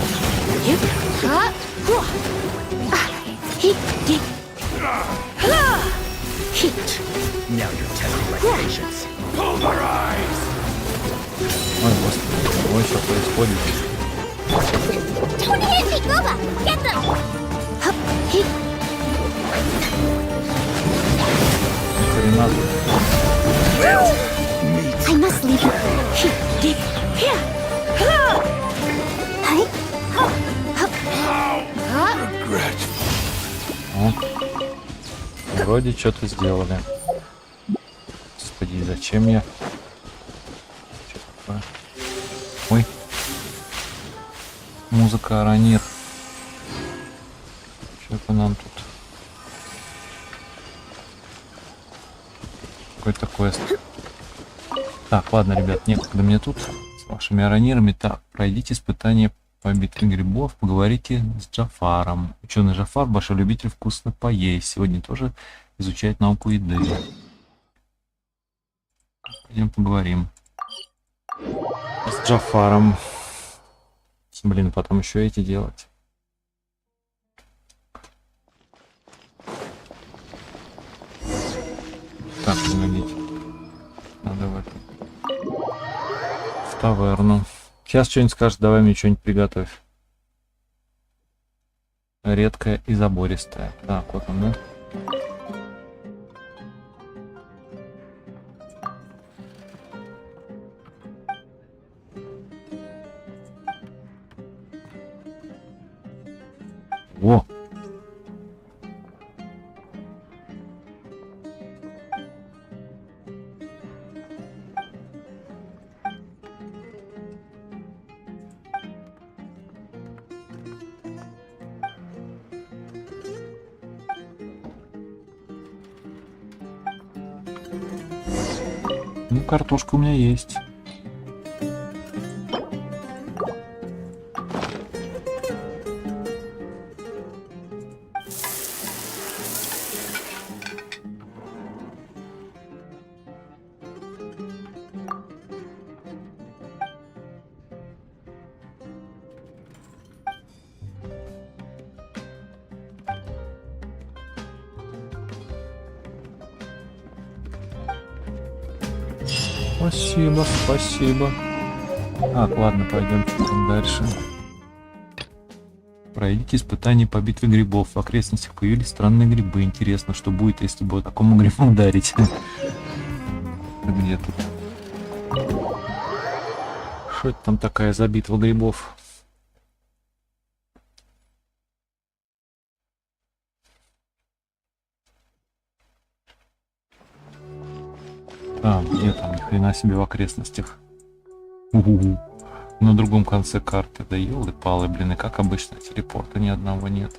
Speaker 1: Ой, господи, ой, что происходит? Хрена.
Speaker 2: I must leave here.
Speaker 1: О, вроде что-то сделали. Господи, зачем я? Что такое? Ой. Музыка Аранир. Что-то нам тут. Какой-то квест. Так, ладно, ребят, некогда мне тут с вашими аранирами. Так, пройдите испытание по битве грибов, поговорите с Джафаром. Ученый Джафар, большой любитель вкусно поесть. Сегодня тоже изучает науку еды. Пойдем поговорим с Джафаром. Блин, потом еще эти делать. Так, погодите. Надо в это. В таверну. Сейчас что-нибудь скажет, давай мне что-нибудь приготовь. Редкая и забористая. Так, вот он, да? Во! Ну, картошка у меня есть. Спасибо, спасибо. Так, ладно, пойдем дальше. Пройдите испытание по битве грибов. В окрестностях появились странные грибы. Интересно, что будет, если бы такому грибу ударить. Где тут? Что это там такая за битва грибов? Там, где там, ни хрена себе в окрестностях. На другом конце карты. Да елы-палы, блин, и как обычно, телепорта ни одного нет.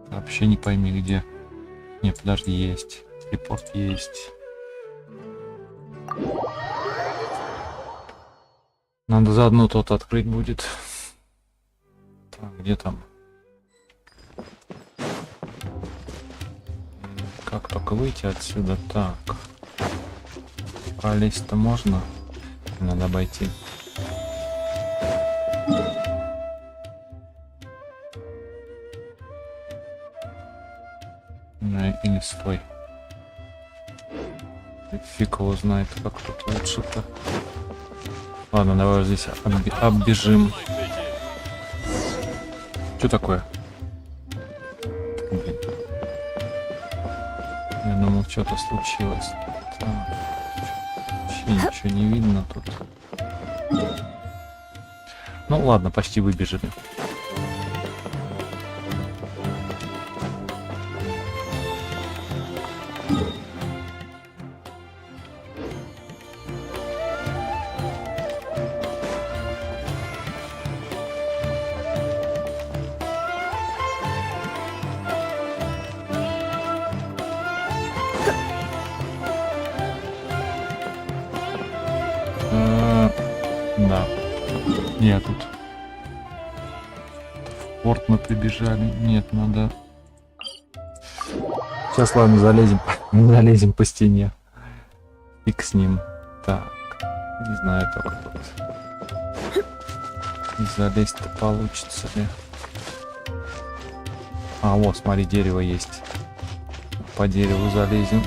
Speaker 1: Вообще не пойми где. Не, подожди, есть. Телепорт есть. Надо заодно тот открыть будет. Так, где там? Как только выйти отсюда? Так. Пролезть-то можно? Надо обойти. Или стой. Фиг его знает, как тут лучше-то. Ладно, давай здесь оббежим. Что такое? Блин. Я думал, что-то случилось. Так. Вообще ничего не видно тут. Ну ладно, почти выбежали. Да. Нет, тут в порт мы прибежали. Нет, надо. Сейчас, ладно, залезем по стене. Фиг с ним. Так. Не знаю, только тут. Залезть-то получится ли. А, вот, смотри, дерево есть. По дереву залезем.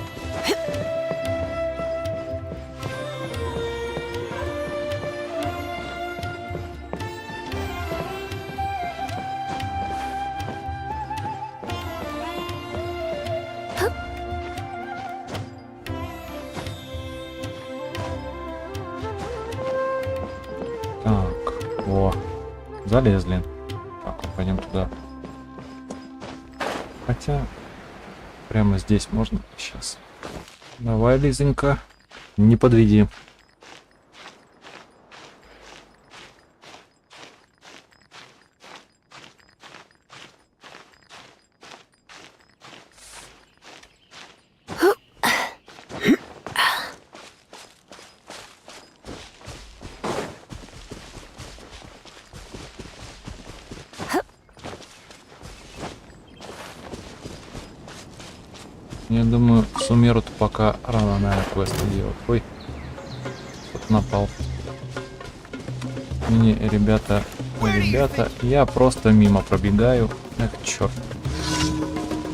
Speaker 1: Залезли. Так, вот пойдем туда. Хотя прямо здесь можно сейчас. Давай, Лизонька, не подведи. Я думаю, Сумеру-то пока рано, наверное, квесты делать. Ой, кто-то напал. Не, ребята, я просто мимо пробегаю. Эх, черт.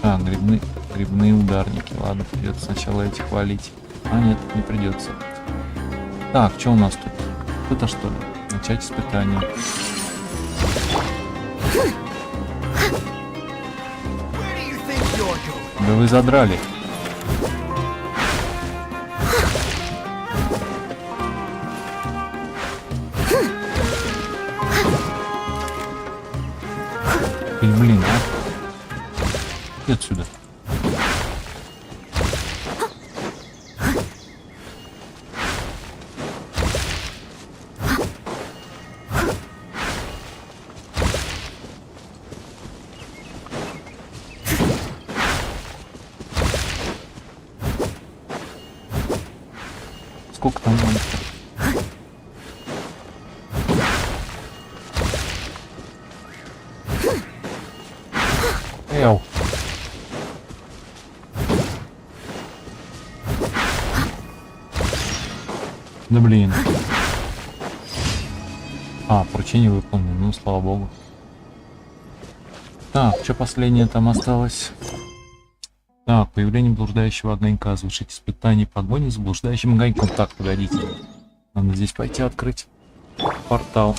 Speaker 1: А, грибные ударники. Ладно, придется сначала этих валить. А нет, не придется. Так, что у нас тут? Это что ли? Начать испытание. Да вы задрали. Блин, а? Иди отсюда. Сколько там надо? Эу. Да блин. А, поручение выполнено, ну слава богу. Так, что последнее там осталось? Так, появление блуждающего огонька. Завершить испытание погони за блуждающим огоньком. Так, погодите. Надо здесь пойти открыть портал.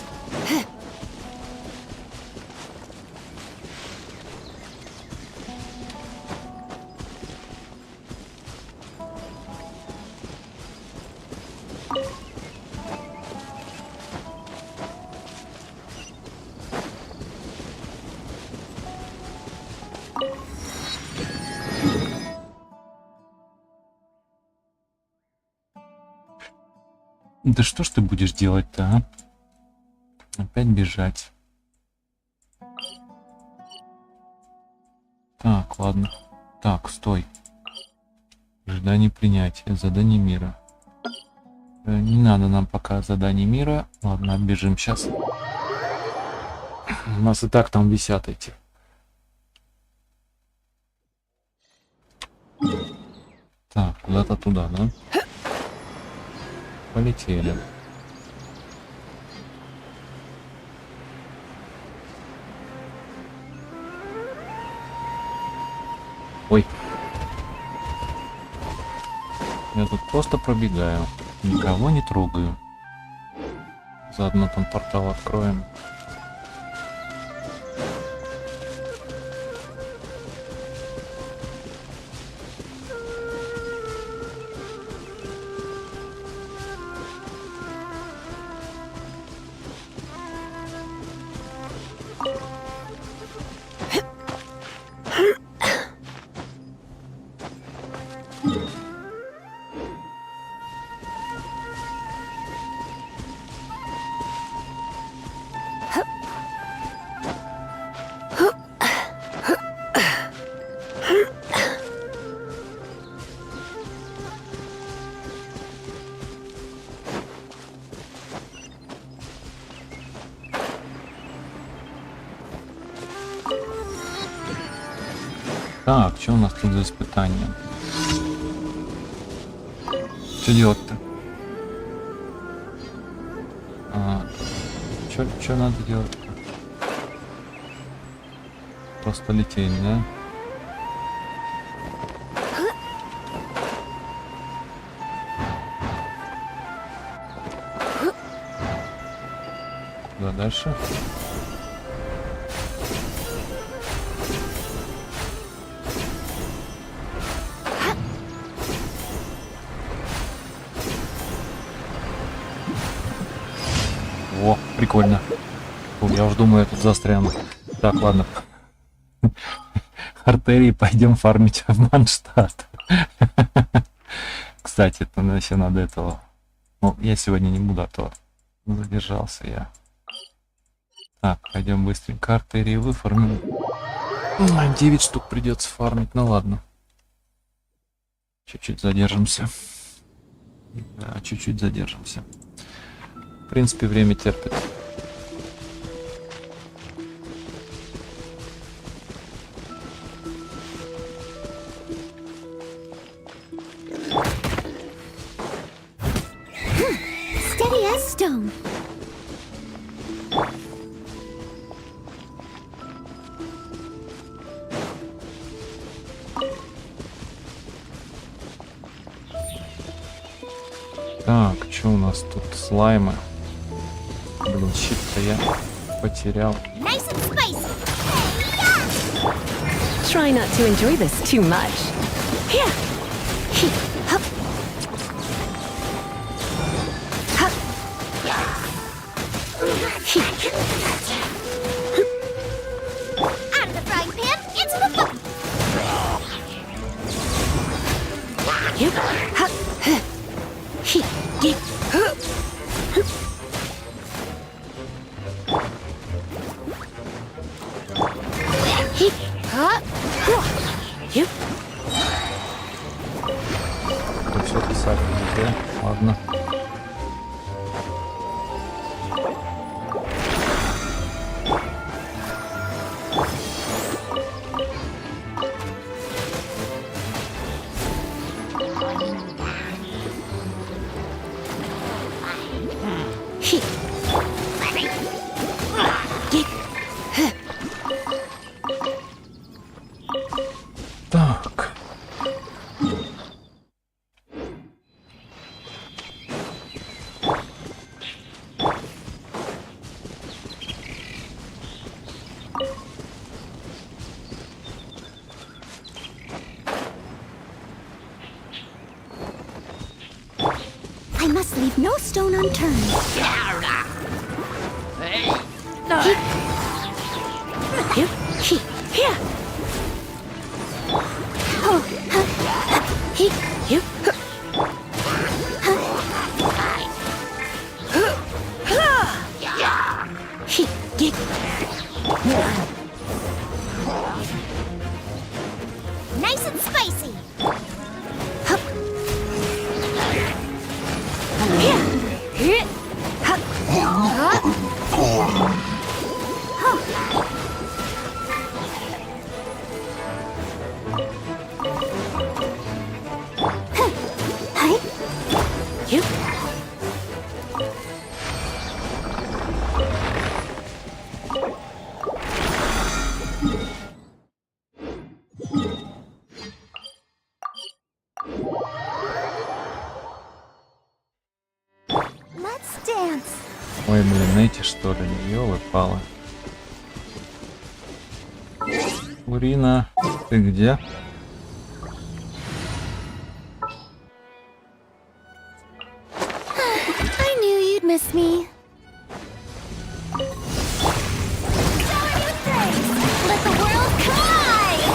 Speaker 1: Да что ж ты будешь делать-то, а? Опять бежать. Так, ладно. Так, стой. Ожидание принятия. Задание мира. Не надо нам пока задание мира. Ладно, бежим сейчас. У нас и так там висят эти. Так, куда-то туда, да? Полетели. Ой. Я тут просто пробегаю. Никого не трогаю. Заодно там портал откроем. Так, что у нас тут за испытание? Что делать-то? Что надо делать-то? Просто лететь, да? Куда дальше? О, прикольно. Я уж думаю, я тут застряну. Так, ладно. Артерии пойдем фармить в Манштадт. Кстати, это еще надо этого. Ну, я сегодня не буду, а то задержался я. Так, пойдем быстренько артерии выфармим. 9 штук придется фармить, ну ладно. Чуть-чуть задержимся. Да, чуть-чуть задержимся. В принципе, время терпит.
Speaker 2: Steady as stone.
Speaker 1: Так, что у нас тут? Слаймы. Блин, щит-то я потерял.
Speaker 2: Nice and spicy.
Speaker 17: Try not to enjoy this too much. Here. Hup. Hup.
Speaker 12: Out of the frying pan, into the pot.
Speaker 17: Yep. Hup. He. Get.
Speaker 1: Тут все писать будет, да? Ладно. Так.
Speaker 2: I must leave no stone unturned.
Speaker 17: Here.
Speaker 2: Nice and
Speaker 1: Ой, блин, эти что ли? Ёлы-палы. Урина, ты где?
Speaker 2: I knew you'd miss me. Let the world collide!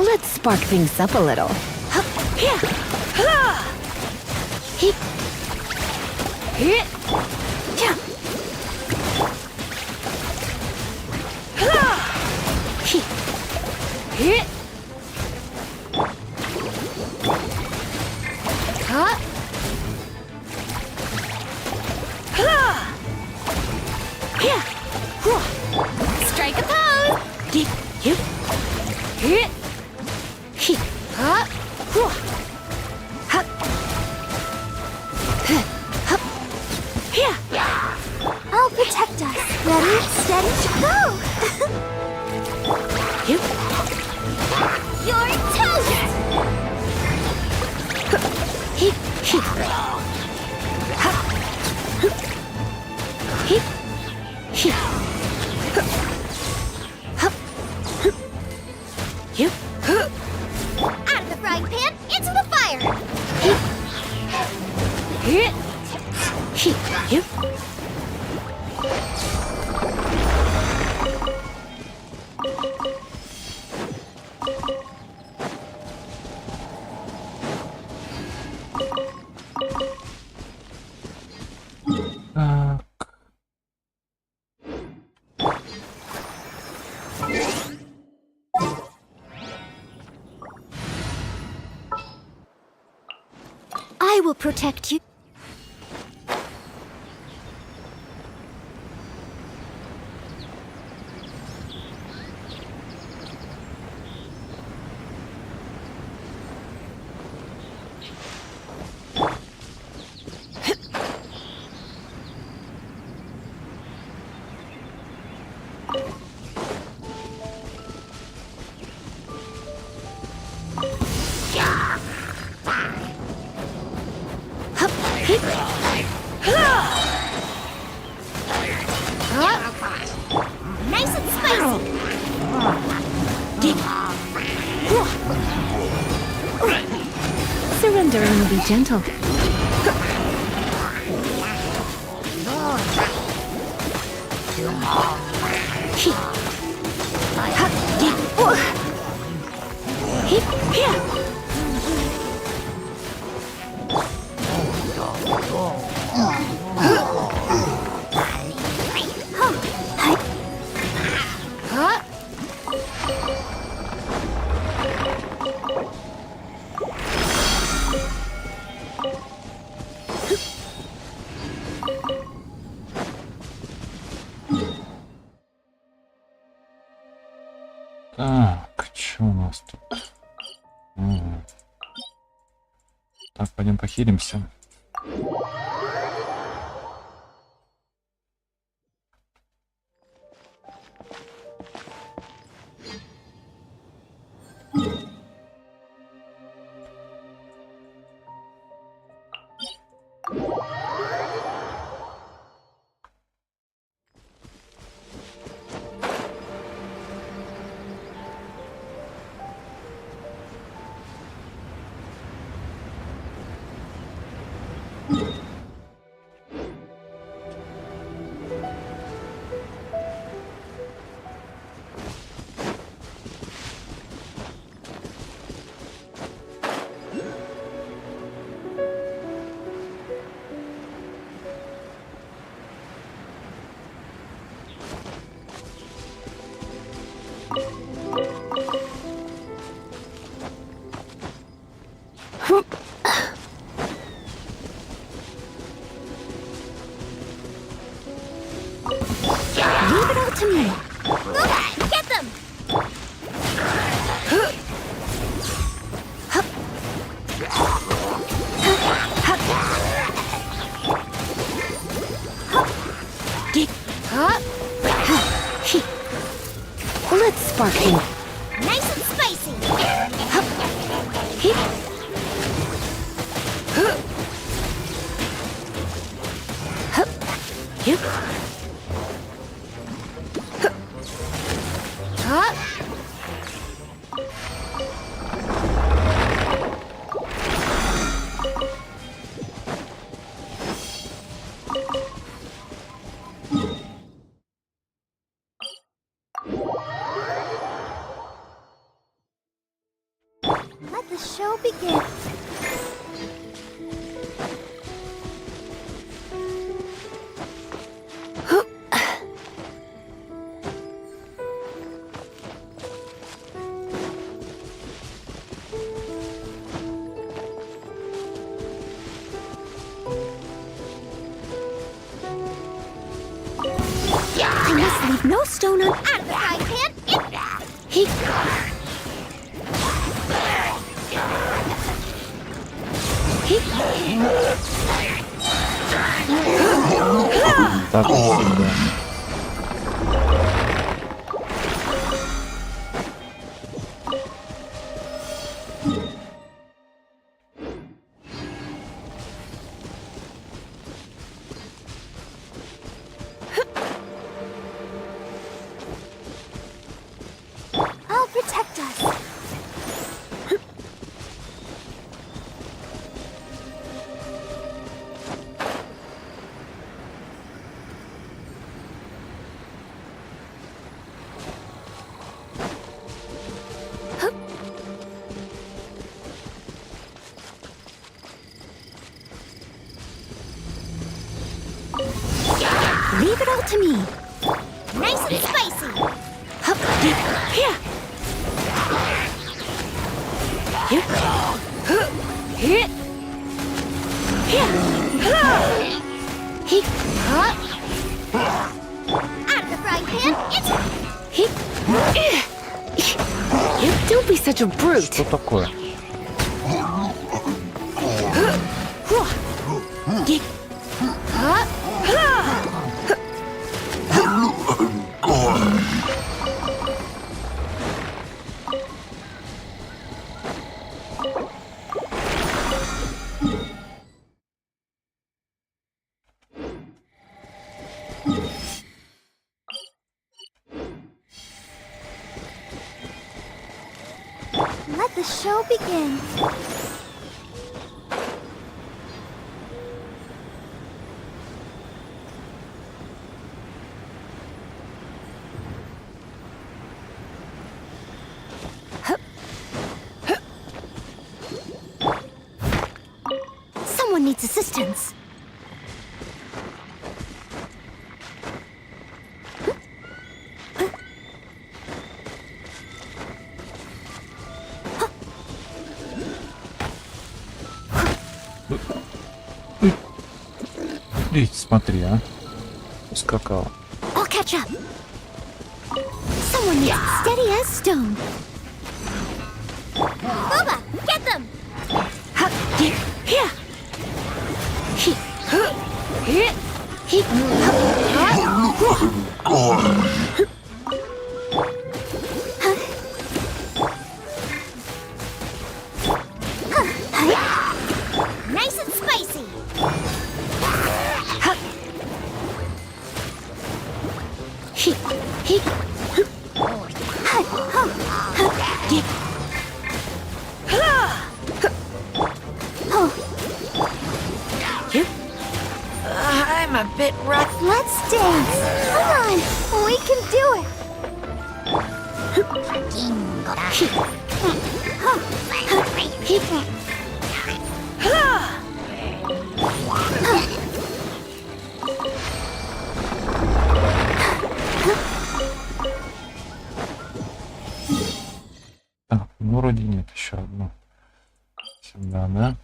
Speaker 17: Let's spark things up a little.
Speaker 2: Strike a pose! I'll protect us. Ready, steady, go! You're toast! Out of the frying pan, into the fire! I will protect you. Nice and spicy.
Speaker 17: Surrendering will be gentle.
Speaker 1: Так, что у нас тут? Так, пойдем похилимся.
Speaker 2: Leave it all to me. Get them!
Speaker 17: Let's spark things.
Speaker 2: Nice and spicy.
Speaker 12: Let the show begin.
Speaker 2: I must leave no stone unturned.
Speaker 12: I can't.
Speaker 2: He...
Speaker 1: Так всегда.
Speaker 12: I'll protect us.
Speaker 2: Leave it all to me.
Speaker 12: Nice and spicy.
Speaker 2: Here. Here. He...
Speaker 12: Out of the frying pan, it's...
Speaker 17: Don't be such a brute.
Speaker 1: Что такое?
Speaker 12: Let the show begin.
Speaker 2: Someone needs assistance.
Speaker 1: Смотри, а. Ускакал.
Speaker 2: I'll catch up. Someone needs steady as stone.
Speaker 12: Booba, get them!
Speaker 2: Here. He...
Speaker 12: Nice and spicy.
Speaker 2: I'm a bit rough.
Speaker 12: Let's dance. Come on, we can do it.
Speaker 1: Так, ну вроде нет еще одно. Сюда, да?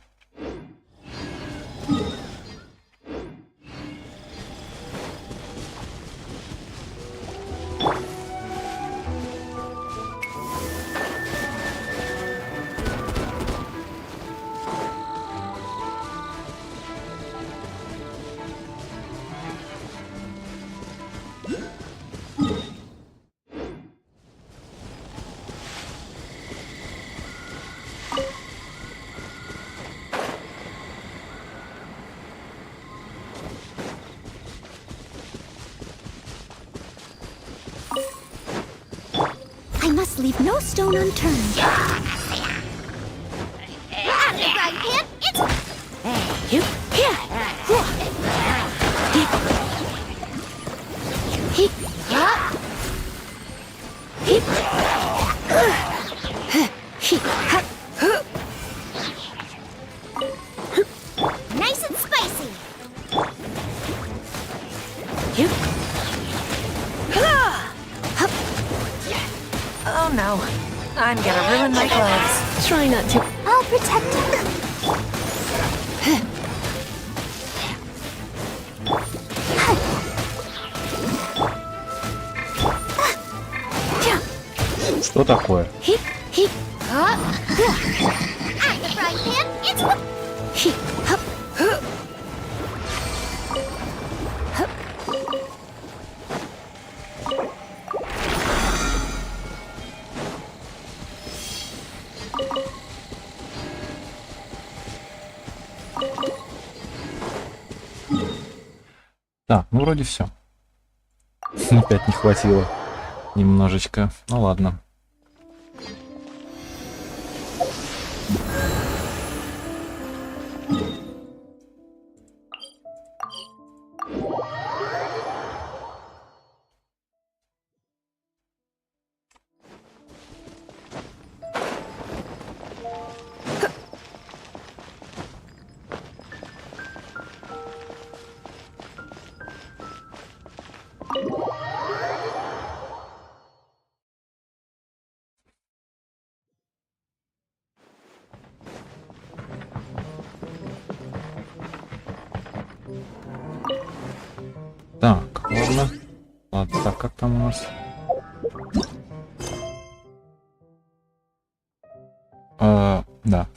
Speaker 2: I must leave no stone unturned.
Speaker 12: Out of the frying pan, it's...
Speaker 2: You here. He.
Speaker 12: nice and spicy.
Speaker 2: You.
Speaker 17: Oh no. I'm gonna ruin my clothes. Try not to.
Speaker 2: I'll protect you.
Speaker 1: Что такое?
Speaker 12: Out of the frying pan, it's...
Speaker 1: Так, ну вроде все. Опять не хватило. Немножечко. Ну ладно. Так, ладно. Ладно, так, как там у нас? Да.